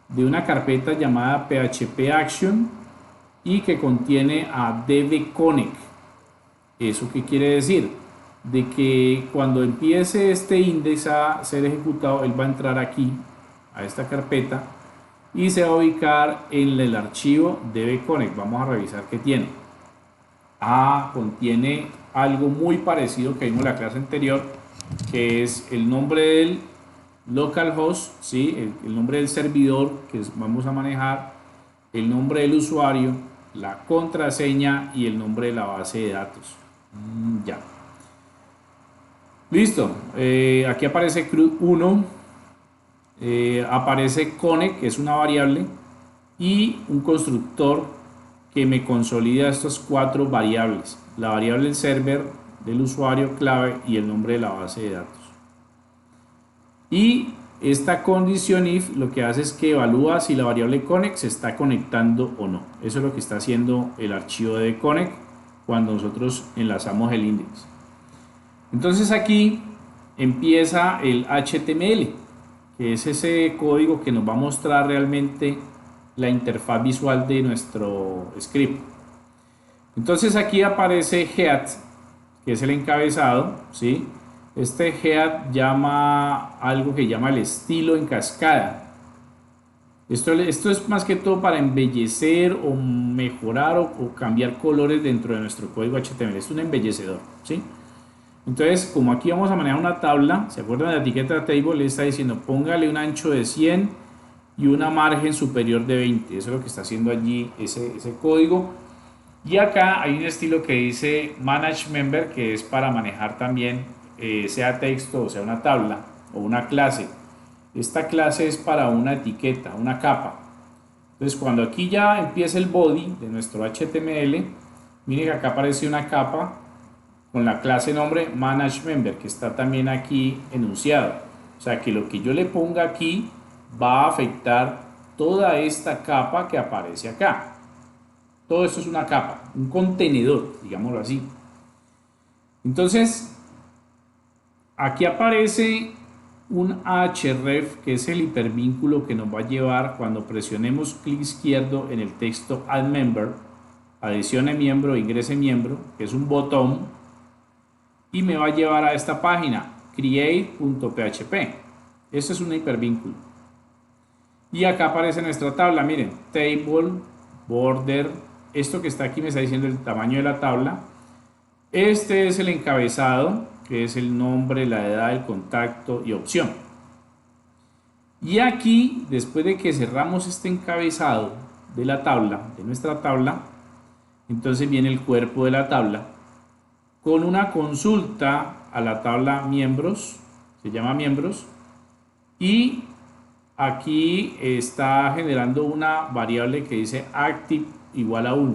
De una carpeta llamada PHP Action y que contiene a dbconnect. ¿Eso qué quiere decir? De que cuando empiece este index a ser ejecutado, él va a entrar aquí a esta carpeta y se va a ubicar en el archivo dbconnect. Vamos a revisar qué tiene. Contiene algo muy parecido que vimos en la clase anterior, que es el nombre del localhost, ¿sí? el nombre del servidor que vamos a manejar, el nombre del usuario, la contraseña y el nombre de la base de datos. Ya. Listo. Aquí aparece CRUD 1. Aparece connect, que es una variable, y un constructor que me consolida estas 4 variables: la variable del server, del usuario clave y el nombre de la base de datos. Y esta condición if lo que hace es que evalúa si la variable connect se está conectando o no. Eso es lo que está haciendo el archivo de connect cuando nosotros enlazamos el index. Entonces aquí empieza el HTML, que es ese código que nos va a mostrar realmente la interfaz visual de nuestro script. Entonces aquí aparece head, que es el encabezado, ¿sí? Este head llama algo que llama el estilo en cascada. Esto es más que todo para embellecer o mejorar o cambiar colores dentro de nuestro código HTML. Es un embellecedor, ¿sí? Entonces, como aquí vamos a manejar una tabla, ¿se acuerdan de la etiqueta table? Le está diciendo póngale un ancho de 100 y una margen superior de 20. Eso es lo que está haciendo allí ese código. Y acá hay un estilo que dice Manage Member, que es para manejar también, sea texto o sea una tabla o una clase. Esta clase es para una etiqueta, una capa. Entonces, cuando aquí ya empieza el body de nuestro HTML, miren que acá aparece una capa con la clase nombre Manage Member, que está también aquí enunciado. O sea que lo que yo le ponga aquí va a afectar toda esta capa que aparece acá. Todo esto es una capa, un contenedor, digámoslo así. Entonces, aquí aparece un href, que es el hipervínculo que nos va a llevar cuando presionemos clic izquierdo en el texto Add Member, adicione miembro, ingrese miembro, que es un botón, y me va a llevar a esta página, create.php. Este es un hipervínculo. Y acá aparece nuestra tabla, miren, table, border, esto que está aquí me está diciendo el tamaño de la tabla. Este es el encabezado, que es el nombre, la edad, el contacto y opción. Y aquí, después de que cerramos este encabezado de la tabla, de nuestra tabla, entonces viene el cuerpo de la tabla con una consulta a la tabla miembros, se llama miembros, y aquí está generando una variable que dice active igual a 1.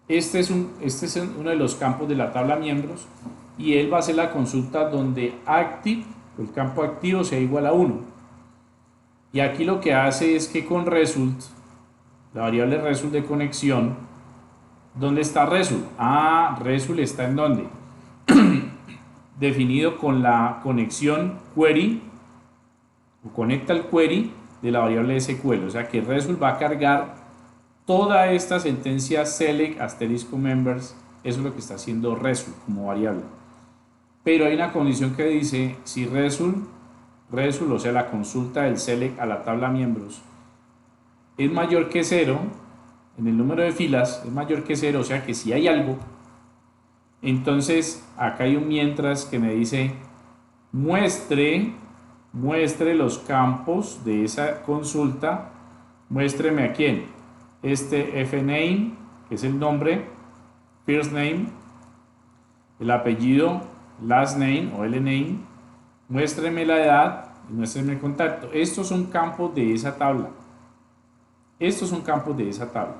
Este es uno de los campos de la tabla miembros y él va a hacer la consulta donde active, el campo activo, sea igual a 1. Y aquí lo que hace es que con result, la variable result de conexión, ¿dónde está result? Result está en dónde? Definido con la conexión query, o conecta el query de la variable SQL. O sea que result va a cargar toda esta sentencia select asterisco members. Eso es lo que está haciendo result como variable. Pero hay una condición que dice si result, o sea la consulta del select a la tabla miembros, es mayor que 0, en el número de filas es mayor que 0, o sea que si hay algo, entonces acá hay un mientras que me dice muestre los campos de esa consulta, muéstreme a quién, este fname, que es el nombre, first name, el apellido, last name o lname, muéstreme la edad y muéstreme el contacto. Estos son campos de esa tabla. Estos son campos de esa tabla.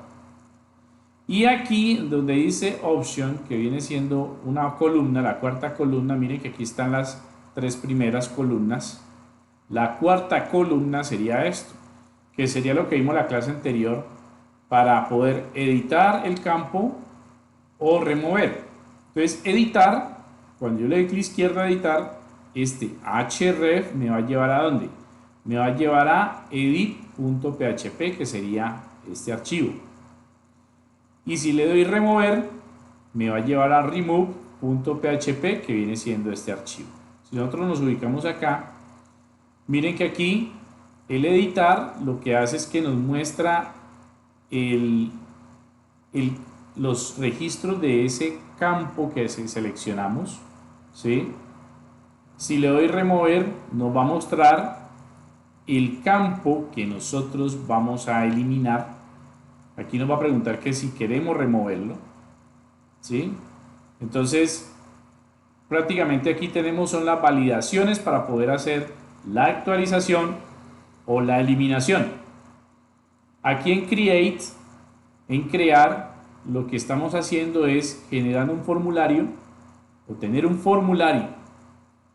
Y aquí donde dice option, que viene siendo una columna, la cuarta columna, miren que aquí están las 3 primeras columnas. La cuarta columna sería esto, que sería lo que vimos en la clase anterior para poder editar el campo o remover. Entonces editar, cuando yo le doy clic izquierdo a editar, este href me va a llevar a ¿dónde? Me va a llevar a edit.php, que sería este archivo. Y si le doy remover, me va a llevar a remove.php, que viene siendo este archivo. Si nosotros nos ubicamos acá, miren que aquí el editar lo que hace es que nos muestra los registros de ese campo que seleccionamos, ¿sí? Si le doy remover, nos va a mostrar el campo que nosotros vamos a eliminar. Aquí nos va a preguntar que si queremos removerlo, ¿sí? Entonces, prácticamente aquí tenemos son las validaciones para poder hacer la actualización o la eliminación. Aquí en Create, en crear, lo que estamos haciendo es generar un formulario o tener un formulario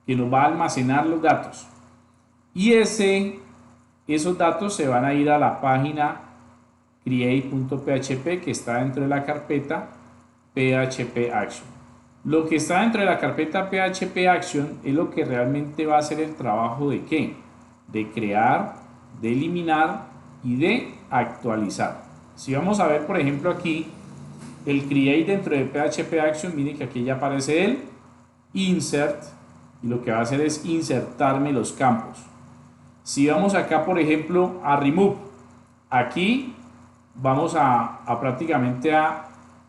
que nos va a almacenar los datos. Y esos datos se van a ir a la página create.php que está dentro de la carpeta PHP Action. Lo que está dentro de la carpeta PHP Action es lo que realmente va a hacer el trabajo de ¿qué? De crear, de eliminar y de actualizar. Si vamos a ver por ejemplo aquí el create dentro de PHP Action, miren que aquí ya aparece él insert y lo que va a hacer es insertarme los campos. Si vamos acá, por ejemplo, a remove, aquí vamos a prácticamente a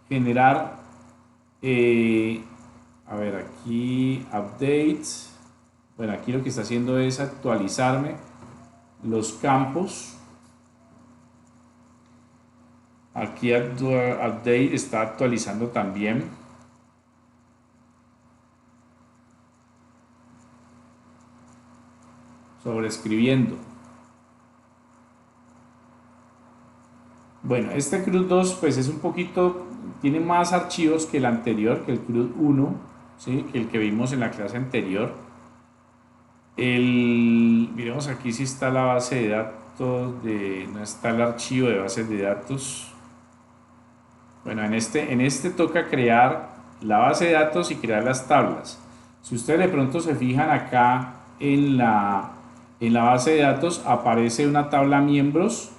generar, a ver, aquí update, bueno, aquí lo que está haciendo es actualizarme los campos. Aquí update está actualizando también. Sobreescribiendo. Bueno, este CRUD 2 pues es un poquito, tiene más archivos que el anterior, que el CRUD 1, ¿sí? Que el que vimos en la clase anterior. Miremos aquí si está la base de datos, no está el archivo de bases de datos. Bueno, en este toca crear la base de datos y crear las tablas. Si ustedes de pronto se fijan acá en la base de datos aparece una tabla miembros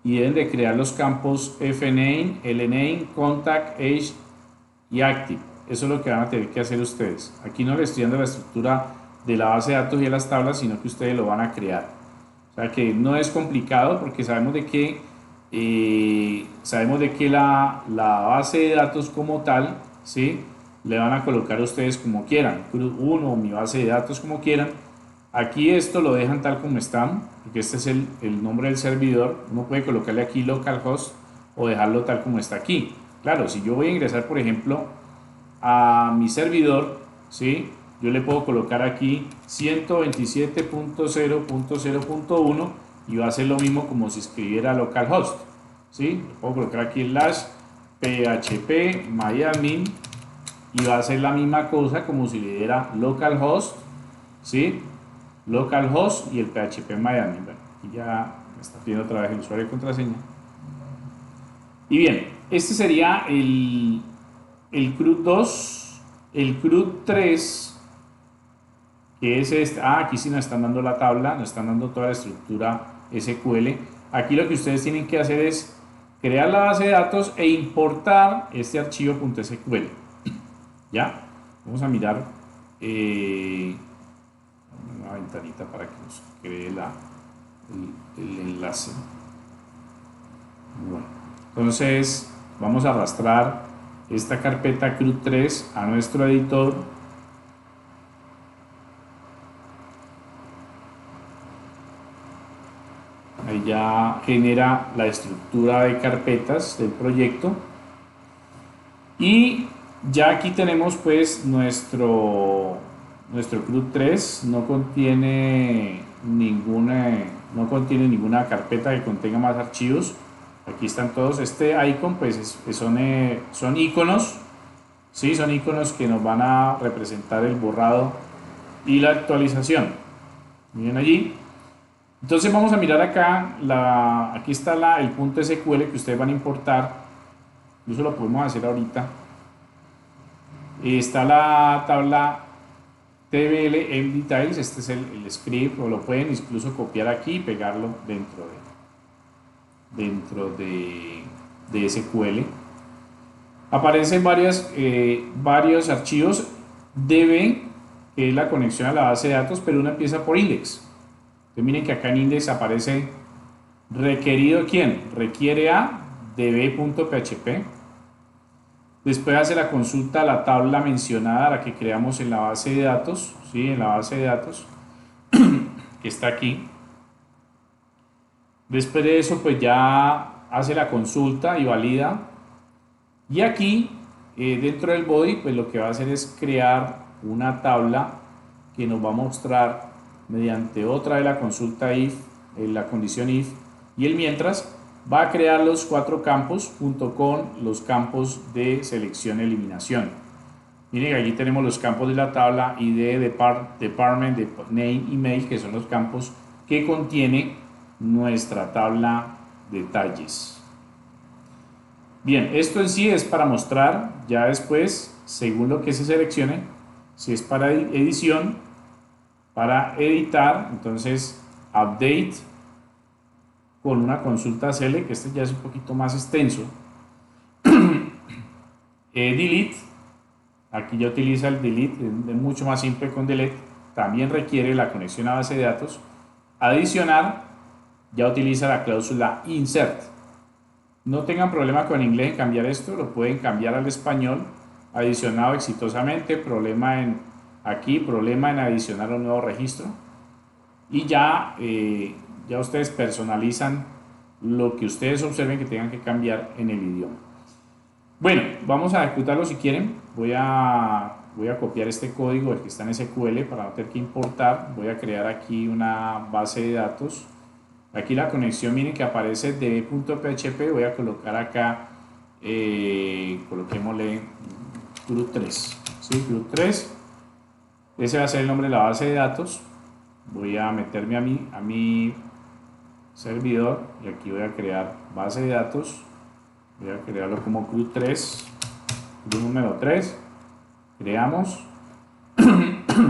y deben de crear los campos fname, lname, contact, age y active. Eso es lo que van a tener que hacer ustedes. Aquí no les estoy dando la estructura de la base de datos y de las tablas, sino que ustedes lo van a crear. O sea que no es complicado porque sabemos de que la base de datos como tal, ¿sí? Le van a colocar a ustedes como quieran, CRUD 1 o mi base de datos como quieran. Aquí esto lo dejan tal como están, porque este es el nombre del servidor. Uno puede colocarle aquí localhost o dejarlo tal como está aquí. Claro, si yo voy a ingresar, por ejemplo, a mi servidor, ¿sí? Yo le puedo colocar aquí 127.0.0.1 y va a ser lo mismo como si escribiera localhost, ¿sí? Le puedo colocar aquí el php myadmin y va a ser la misma cosa como si le diera localhost, ¿sí? Localhost y el php myadmin. Bueno, aquí ya me está pidiendo otra vez el usuario y contraseña. Y bien, este sería el CRUD 2, el CRUD 3, que es este. Aquí sí nos están dando la tabla, nos están dando toda la estructura SQL. Aquí lo que ustedes tienen que hacer es crear la base de datos e importar este archivo .sql. ¿Ya? Vamos a mirar una ventanita para que nos cree el enlace. Bueno, entonces vamos a arrastrar esta carpeta CRUD 3 a nuestro editor. Ahí ya genera la estructura de carpetas del proyecto y ya aquí tenemos pues nuestro CRUD 3. No contiene ninguna carpeta que contenga más archivos. Aquí están todos. Este icon pues son iconos, ¿sí? Son iconos que nos van a representar el borrado y la actualización. Miren allí. Entonces vamos a mirar acá, aquí está el .sql que ustedes van a importar. Incluso lo podemos hacer ahorita. Está la tabla tbl mdetails. Este es el script, o lo pueden incluso copiar aquí y pegarlo dentro de SQL. Aparecen varios archivos. db, que es la conexión a la base de datos, pero uno empieza por index. Entonces miren que acá en index aparece requerido. ¿Quién? Requiere a db.php. Después hace la consulta a la tabla mencionada, la que creamos en la base de datos, ¿sí? En la base de datos que está aquí. Después de eso pues ya hace la consulta y valida. Y aquí dentro del body pues lo que va a hacer es crear una tabla que nos va a mostrar mediante otra de la consulta if, la condición if y el mientras. Va a crear los 4 campos junto con los campos de selección eliminación. Miren, aquí tenemos los campos de la tabla ID, department, name, email, que son los campos que contiene nuestra tabla de detalles. Bien, esto en sí es para mostrar. Ya después, según lo que se seleccione, si es para edición, para editar, entonces update con una consulta select, que este ya es un poquito más extenso, delete, Aquí ya utiliza el delete, es mucho más simple con delete. También requiere la conexión a base de datos. Adicionar, ya utiliza la cláusula insert. No tengan problema con inglés en cambiar esto, lo pueden cambiar al español. Adicionado exitosamente, problema en adicionar un nuevo registro. Y ya, ya ustedes personalizan lo que ustedes observen que tengan que cambiar en el idioma. Bueno, vamos a ejecutarlo si quieren. Voy a copiar este código, el que está en SQL, para no tener que importar. Voy a crear aquí una base de datos. Aquí la conexión, miren que aparece db.php. Voy a colocar acá, coloquémosle CRUD3. ¿Sí? CRUD3. Ese va a ser el nombre de la base de datos. Voy a meterme a mi servidor y aquí voy a crear base de datos. Voy a crearlo como CRUD3, CRUD número 3. Creamos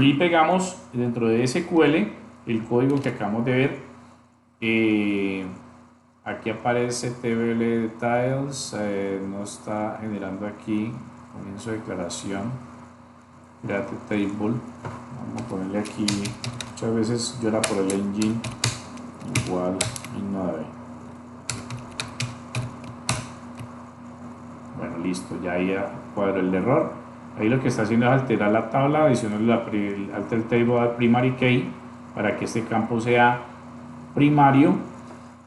y pegamos dentro de SQL el código que acabamos de ver. Aquí aparece TBL Details, no está generando aquí. Comienzo declaración, create table. Vamos a ponerle aquí, muchas veces llora por el engine, igual y 9. Bueno, listo, ya ahí cuadro el error. Ahí lo que está haciendo es alterar la tabla, adicional alter table al primary key para que este campo sea primario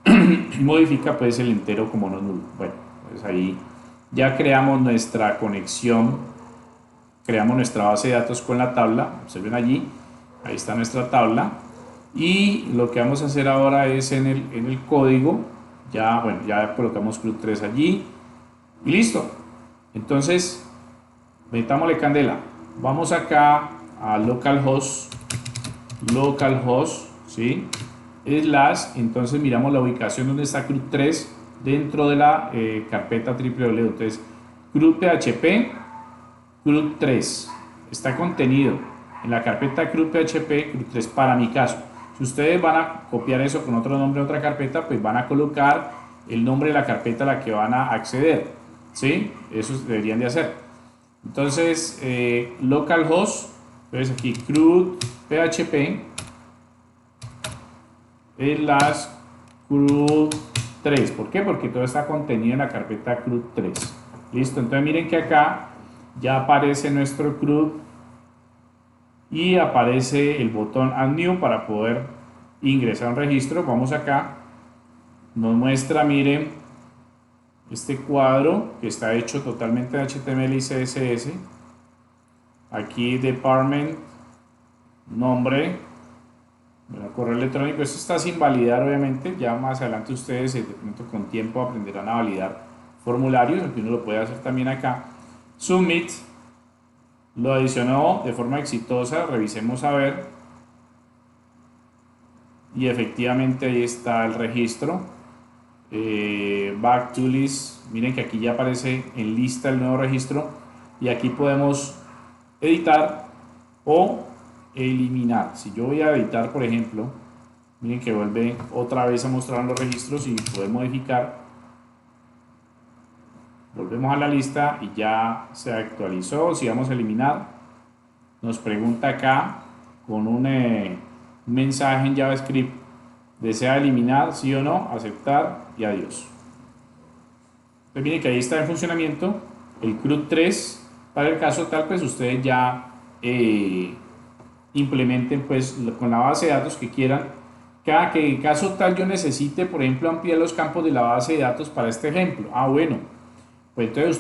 y modifica pues el entero como no nulo. Bueno, pues ahí ya creamos nuestra conexión, creamos nuestra base de datos con la tabla. Observen allí, ahí está nuestra tabla. Y lo que vamos a hacer ahora es en el código, ya colocamos CRUD3 allí y listo. Entonces, metámosle candela. Vamos acá a localhost, ¿sí? Entonces miramos la ubicación donde está CRUD3 dentro de la carpeta www. Entonces, CRUD-PHP, CRUD3 está contenido en la carpeta CRUD-PHP, CRUD3 para mi caso. Si ustedes van a copiar eso con otro nombre de otra carpeta, pues van a colocar el nombre de la carpeta a la que van a acceder, ¿sí? Eso deberían de hacer. Entonces, localhost, entonces aquí CRUD-PHP es CRUD3. ¿Por qué? Porque todo está contenido en la carpeta CRUD3. Listo, entonces miren que acá ya aparece nuestro CRUD y aparece el botón Add New para poder ingresar a un registro. Vamos acá, nos muestra, miren, este cuadro que está hecho totalmente de HTML y CSS. Aquí department, nombre, correo electrónico. Esto está sin validar, obviamente. Ya más adelante ustedes de pronto con tiempo aprenderán a validar formularios, aunque uno lo puede hacer también acá. Submit, lo adicionó de forma exitosa. Revisemos a ver, y efectivamente ahí está el registro. Back to list, miren que aquí ya aparece en lista el nuevo registro y aquí podemos editar o eliminar. Si yo voy a editar, por ejemplo, miren que vuelve otra vez a mostrar los registros y poder modificar. Volvemos a la lista y ya se actualizó. Si vamos a eliminar, nos pregunta acá con un mensaje en JavaScript: ¿desea eliminar? Sí o no, aceptar y adiós. Entonces miren que ahí está en funcionamiento el CRUD3. Para el caso tal, pues ustedes ya implementen pues con la base de datos que quieran. Cada que en caso tal yo necesite, por ejemplo, ampliar los campos de la base de datos para este ejemplo. Bueno, pues entonces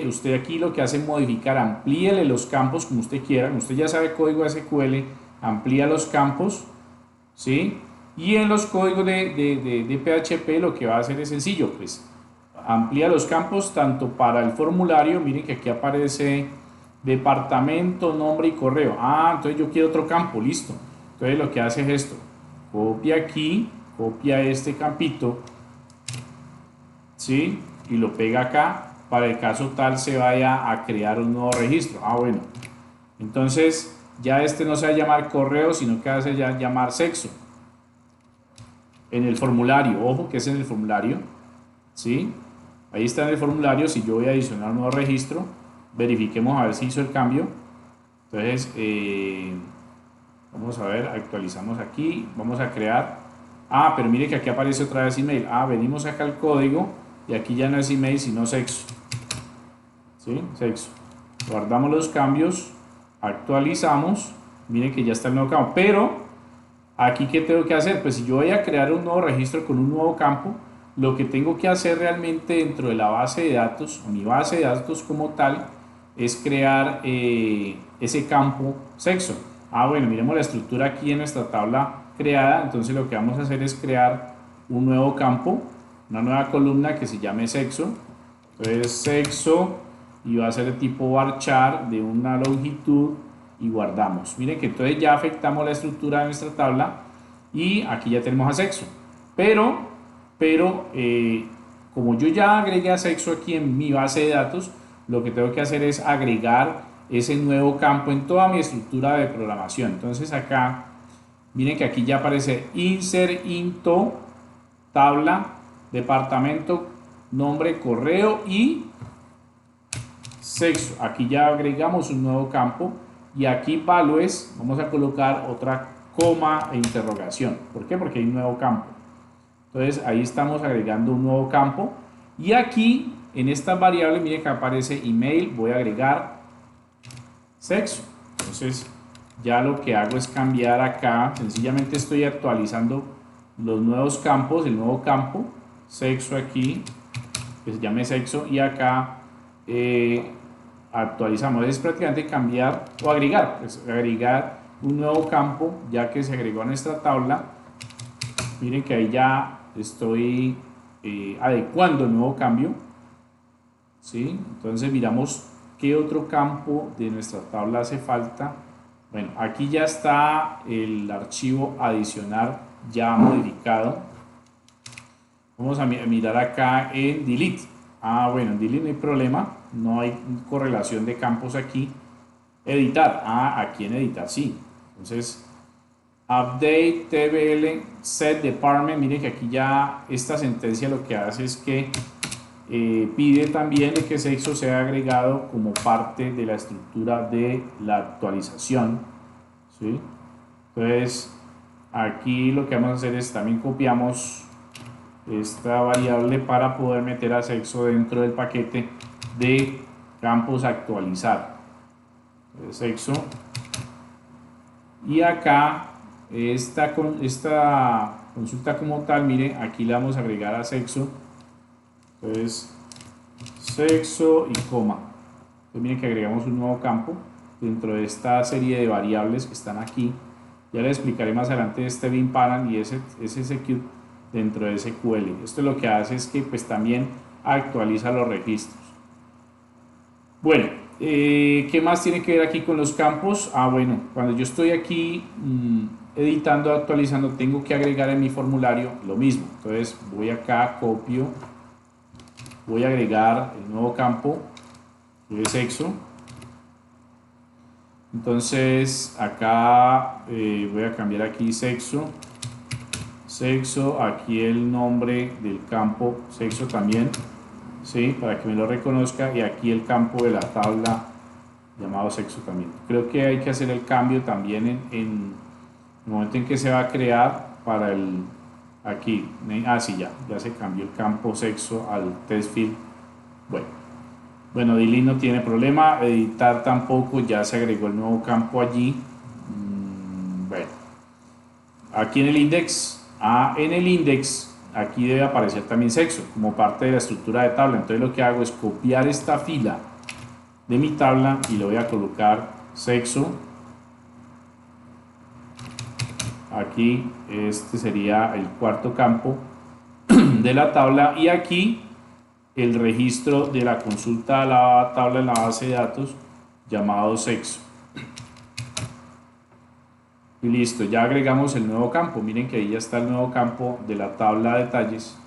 usted aquí lo que hace es modificar, amplíele los campos como usted quiera. Usted ya sabe código SQL, amplía los campos, ¿sí? Y en los códigos de PHP lo que va a hacer es sencillo, pues amplía los campos tanto para el formulario. Miren que aquí aparece departamento, nombre y correo. Entonces yo quiero otro campo, listo. Entonces lo que hace es esto: copia aquí, copia este campito, ¿sí? Y lo pega acá para el caso tal se vaya a crear un nuevo registro. Bueno, entonces ya este no se va a llamar correo, sino que va a llamar sexo en el formulario. Ojo que es en el formulario, ¿sí? Ahí está en el formulario. Si yo voy a adicionar un nuevo registro, verifiquemos a ver si hizo el cambio. Entonces, vamos a ver, actualizamos aquí, vamos a crear. Ah, pero mire que aquí aparece otra vez email. Ah, venimos acá al código y aquí ya no es email sino sexo. ¿Sí? Sexo. Guardamos los cambios, actualizamos. Miren que ya está el nuevo campo. Pero aquí, ¿qué tengo que hacer? Pues si yo voy a crear un nuevo registro con un nuevo campo, lo que tengo que hacer realmente dentro de la base de datos, o mi base de datos como tal, es crear ese campo sexo. Ah, bueno, miremos la estructura aquí en nuestra tabla creada. Entonces lo que vamos a hacer es crear un nuevo campo, una nueva columna que se llame sexo. Entonces sexo, y va a ser de tipo varchar de una longitud, y guardamos. Miren que entonces ya afectamos la estructura de nuestra tabla y aquí ya tenemos a sexo. Pero como yo ya agregué a sexo aquí en mi base de datos, lo que tengo que hacer es agregar ese nuevo campo en toda mi estructura de programación. Entonces acá, miren que aquí ya aparece insert into, tabla, departamento, nombre, correo y sexo. Aquí ya agregamos un nuevo campo y aquí values vamos a colocar otra coma e interrogación. ¿Por qué? Porque hay un nuevo campo. Entonces ahí estamos agregando un nuevo campo y aquí en esta variable, miren que aparece email, voy a agregar sexo. Entonces ya lo que hago es cambiar acá, sencillamente estoy actualizando los nuevos campos, el nuevo campo sexo aquí que se llame sexo, y acá actualizamos. Es prácticamente cambiar o agregar, pues, agregar un nuevo campo ya que se agregó a nuestra tabla. Miren que ahí ya estoy adecuando el nuevo cambio, ¿sí? Entonces miramos qué otro campo de nuestra tabla hace falta. Bueno, aquí ya está el archivo adicional ya modificado. Vamos a mirar acá en delete. Ah, bueno, en delete no hay problema, no hay correlación de campos aquí. Editar, aquí en editar sí. Entonces update tbl set department, miren que aquí ya esta sentencia lo que hace es que pide también de que sexo sea agregado como parte de la estructura de la actualización, ¿sí? Entonces aquí lo que vamos a hacer es también copiamos esta variable para poder meter a sexo dentro del paquete de campos actualizar. Entonces, sexo, y acá esta consulta como tal, mire, aquí le vamos a agregar a sexo, entonces sexo y coma. Entonces miren que agregamos un nuevo campo dentro de esta serie de variables que están aquí. Ya les explicaré más adelante este bin parent y ese execute dentro de SQL. Esto lo que hace es que pues también actualiza los registros. Bueno, ¿qué más tiene que ver aquí con los campos? Bueno, cuando yo estoy aquí editando, actualizando, tengo que agregar en mi formulario lo mismo. Entonces voy acá, copio, voy a agregar el nuevo campo que es sexo. Entonces acá voy a cambiar aquí sexo, aquí el nombre del campo sexo también, ¿sí? Para que me lo reconozca, y aquí el campo de la tabla llamado sexo también. Creo que hay que hacer el cambio también en el momento en que se va a crear para el aquí. Sí, ya se cambió el campo sexo al test field. Bueno, delete no tiene problema, editar tampoco, ya se agregó el nuevo campo allí. Bueno, aquí en el index, aquí debe aparecer también sexo como parte de la estructura de tabla. Entonces lo que hago es copiar esta fila de mi tabla y le voy a colocar sexo. Aquí este sería el cuarto campo de la tabla, y aquí el registro de la consulta a la tabla en la base de datos llamado sexo. Y listo, ya agregamos el nuevo campo. Miren que ahí ya está el nuevo campo de la tabla de detalles.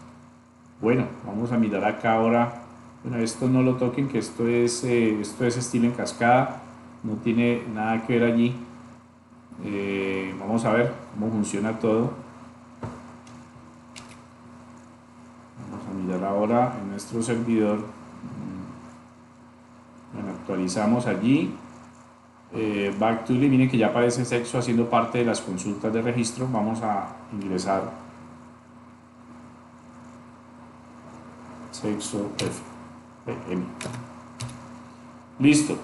Bueno, vamos a mirar acá ahora. Bueno, esto no lo toquen, que esto es estilo en cascada, no tiene nada que ver allí. Vamos a ver cómo funciona todo. Vamos a mirar ahora en nuestro servidor. Bueno, actualizamos allí. Back to Lee, miren que ya aparece sexo haciendo parte de las consultas de registro. Vamos a ingresar sexo FM. Listo.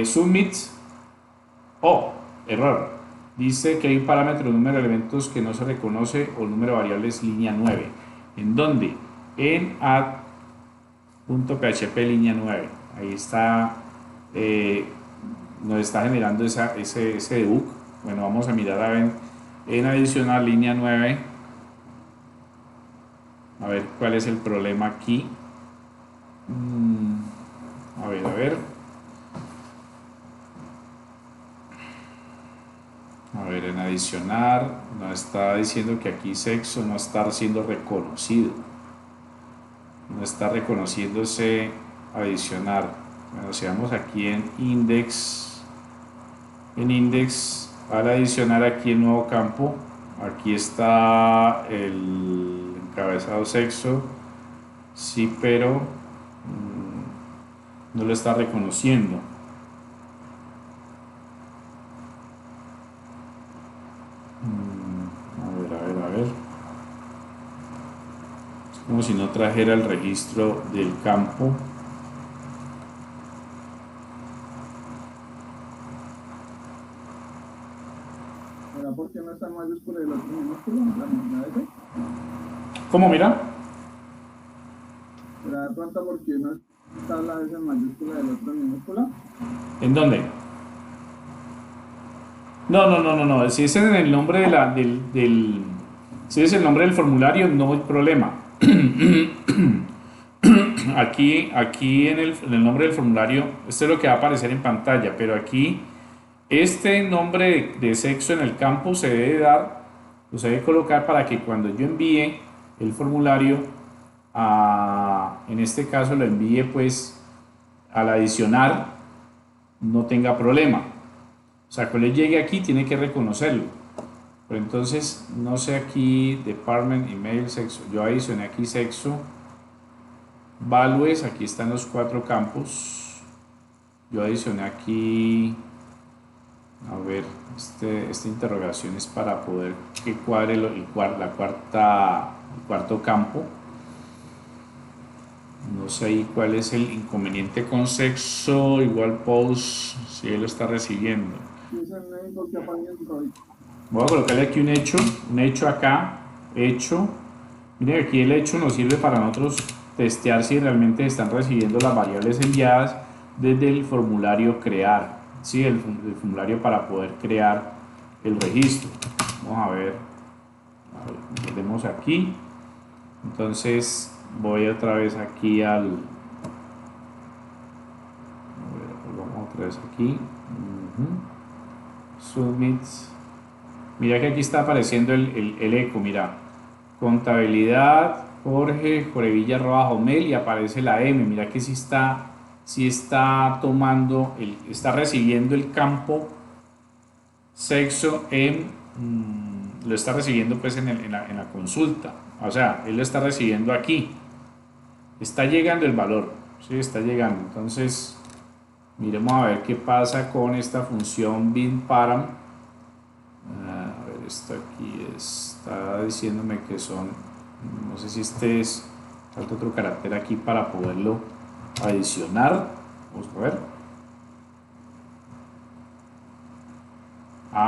Submit. Oh, error. Dice que hay un parámetro número de elementos que no se reconoce o número de variables línea 9. ¿En dónde? En add.php línea 9. Ahí está, nos está generando ese debug. Bueno, vamos a mirar a ver en adicional línea 9. A ver cuál es el problema aquí. A ver. A ver, en adicionar, nos está diciendo que aquí sexo no está siendo reconocido. No está reconociéndose adicionar. Bueno, si vamos aquí en index, al adicionar aquí el nuevo campo, aquí está el encabezado sexo, sí, pero no lo está reconociendo. A ver. Es como si no trajera el registro del campo. ¿Será porque no está en mayúscula y el otro minúscula? ¿La S? ¿Cómo, mira? ¿Se da cuenta porque no está la S en mayúscula y el otro en minúscula? ¿En dónde? No. Si es en el nombre de si es el nombre del formulario, no hay problema. Aquí en el nombre del formulario, esto es lo que va a aparecer en pantalla, pero aquí este nombre de sexo en el campo se debe dar, o se debe colocar para que cuando yo envíe el formulario, en este caso lo envíe pues al adicionar, no tenga problema. O sea, cuando él llegue aquí tiene que reconocerlo. Pero entonces, no sé aquí, department, email, sexo. Yo adicioné aquí sexo. Values, aquí están los 4 campos. Yo adicioné aquí, a ver, esta interrogación es para poder que cuadre el cuarto campo. No sé ahí cuál es el inconveniente con sexo, igual post, si él lo está recibiendo. Voy a colocarle aquí un hecho acá, hecho. Miren, aquí el hecho nos sirve para nosotros testear si realmente están recibiendo las variables enviadas desde el formulario crear, ¿sí? el formulario para poder crear el registro. Vamos a ver, tenemos aquí. Entonces voy otra vez aquí vamos otra vez aquí. Submit. Mira que aquí está apareciendo el eco, mira, contabilidad Jorge Villa@hotmail y aparece la M. Mira que sí está tomando, está recibiendo el campo sexo lo está recibiendo pues en la consulta. O sea, él lo está recibiendo aquí. Está llegando el valor, sí, está llegando. Entonces, miremos a ver qué pasa con esta función binparam. A ver, esto aquí está diciéndome que son, no sé si falta otro carácter aquí para poderlo adicionar. Vamos a ver.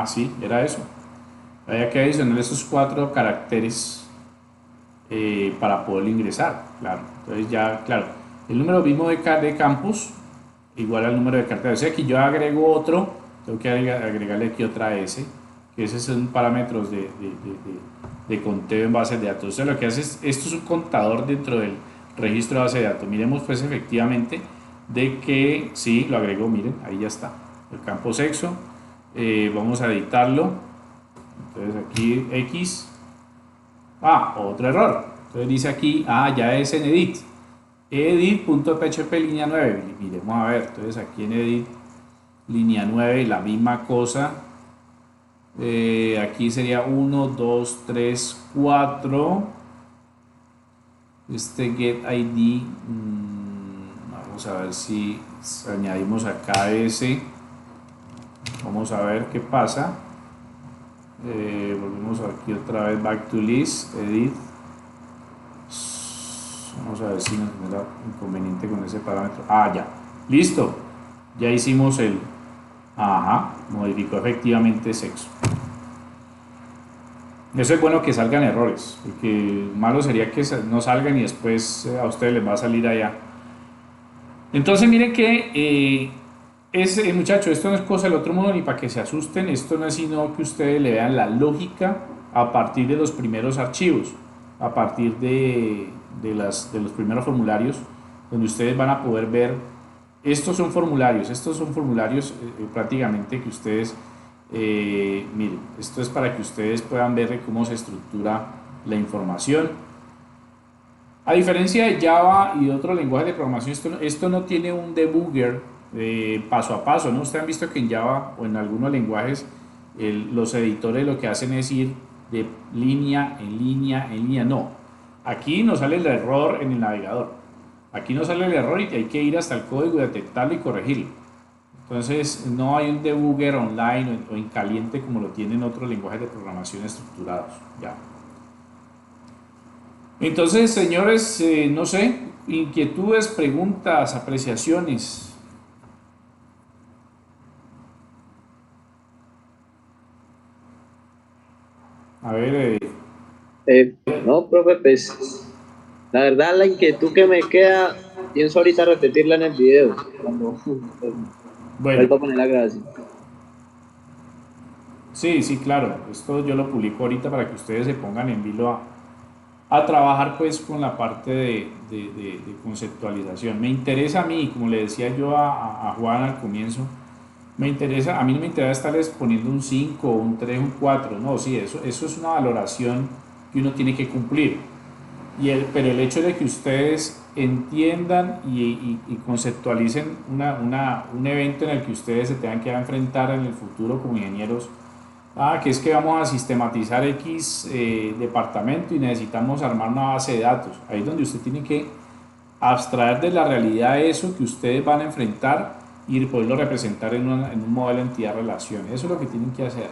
Sí, era eso. Había que adicionar esos 4 caracteres para poder ingresar, claro. Entonces ya, claro, el número mismo de campos igual al número de caracteres. O sea, aquí yo agrego otro, tengo que agregarle aquí otra S, que esos son parámetros de conteo en bases de datos. O sea, lo que hace es, esto es un contador dentro del registro de base de datos. Miremos pues efectivamente de que sí, lo agregó, miren, ahí ya está, el campo sexo. Vamos a editarlo. Entonces aquí X. Otro error. Entonces dice aquí, ya es en edit. Edit.php línea 9. Miremos a ver. Entonces aquí en edit línea 9, la misma cosa. Aquí sería 1, 2, 3, 4. Get ID. Vamos a ver si añadimos acá ese. Vamos a ver qué pasa. Volvemos aquí otra vez, back to list, edit. Vamos a ver si nos genera inconveniente con ese parámetro. Ah, ya. Listo. Ya hicimos el... Ajá, modificó efectivamente sexo. Eso es bueno que salgan errores, porque malo sería que no salgan y después a ustedes les va a salir allá. Entonces miren que muchachos, esto no es cosa del otro mundo ni para que se asusten, esto no es sino que ustedes le vean la lógica a partir de los primeros archivos, a partir de los primeros formularios, donde ustedes van a poder ver, estos son formularios prácticamente que ustedes, miren, esto es para que ustedes puedan ver cómo se estructura la información. A diferencia de Java y de otros lenguajes de programación, esto no tiene un debugger paso a paso, ¿no? Ustedes han visto que en Java o en algunos lenguajes los editores lo que hacen es ir de línea en línea en línea. No, aquí no sale el error en el navegador. Aquí no sale el error y hay que ir hasta el código, detectarlo y corregirlo. Entonces no hay un debugger online o en caliente como lo tienen otros lenguajes de programación estructurados. Ya. Entonces, señores, no sé, inquietudes, preguntas, apreciaciones. A ver. No, profe, pues la verdad la inquietud que me queda, pienso ahorita repetirla en el video, cuando Bueno, vuelva a poner la grabación. sí, claro, esto yo lo publico ahorita para que ustedes se pongan en vilo a trabajar pues con la parte de conceptualización. Me interesa a mí, como le decía yo a Juan al comienzo, a mí no me interesa estarles poniendo un 5, un 3, un 4, no, sí, eso es una valoración que uno tiene que cumplir. Pero el hecho de que ustedes entiendan y conceptualicen un evento en el que ustedes se tengan que enfrentar en el futuro como ingenieros, que es que vamos a sistematizar X departamento y necesitamos armar una base de datos. Ahí es donde usted tiene que abstraer de la realidad eso que ustedes van a enfrentar y poderlo representar en un modelo entidad-relación. Eso es lo que tienen que hacer.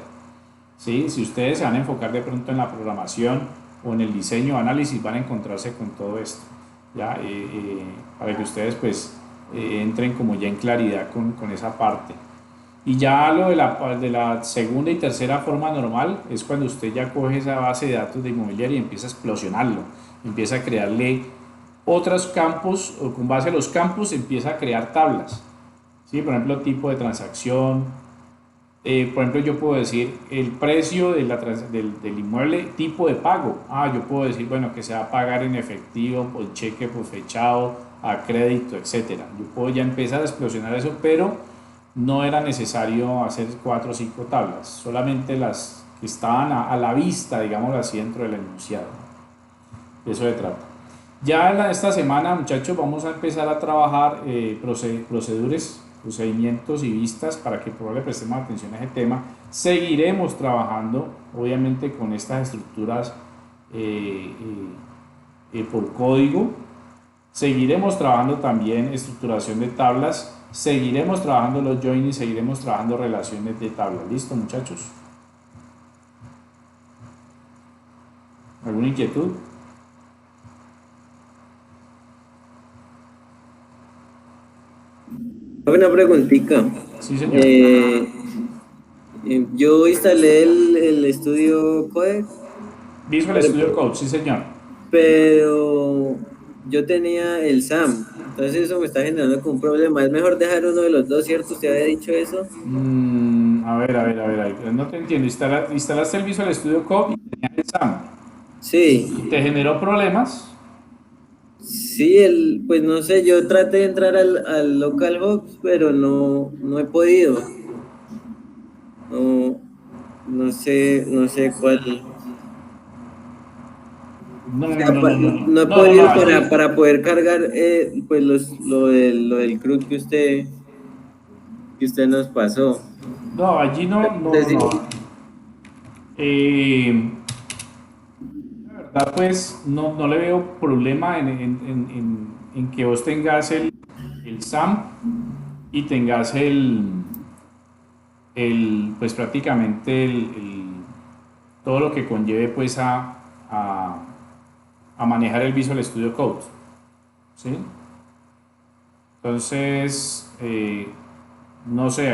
¿Sí? Si ustedes se van a enfocar de pronto en la programación o en el diseño o análisis, van a encontrarse con todo esto, ¿ya? Para que ustedes pues entren como ya en claridad con esa parte. Y ya lo de la segunda y tercera forma normal es cuando usted ya coge esa base de datos de inmobiliaria y empieza a explosionarlo, empieza a crearle otros campos, o con base a los campos empieza a crear tablas, ¿sí? Por ejemplo, tipo de transacción. Por ejemplo, yo puedo decir el precio del inmueble, tipo de pago. Yo puedo decir, bueno, que se va a pagar en efectivo, por cheque, por fechado, a crédito, etcétera. Yo puedo ya empezar a explosionar eso, pero no era necesario hacer 4 o 5 tablas, solamente las que estaban a la vista, digamos así, dentro del enunciado. De eso se trata. Ya esta semana, muchachos, vamos a empezar a trabajar procedimientos y vistas para que probablemente prestemos atención a ese tema. Seguiremos trabajando, obviamente, con estas estructuras por código. Seguiremos trabajando también estructuración de tablas. Seguiremos trabajando los joins y seguiremos trabajando relaciones de tablas. ¿Listo, muchachos? ¿Alguna inquietud? Una preguntita. Sí, señor. Yo instalé el Studio Code. Visual Studio Code, sí, señor. Pero yo tenía el SAM, entonces eso me está generando como un problema. Es mejor dejar uno de los dos, ¿cierto? ¿Usted había dicho eso? A ver, no te entiendo. Instalaste el Visual Studio Code y tenías el SAM. Sí. ¿Te generó problemas? Sí, pues no sé, yo traté de entrar al localhost, pero no he podido. No sé cuál. No he podido para poder cargar pues lo del CRUD que usted nos pasó. No, allí no. La verdad, pues no le veo problema en que vos tengas el SAM y tengas pues prácticamente todo lo que conlleve pues a manejar el Visual Studio Code, ¿sí? Entonces, no sé,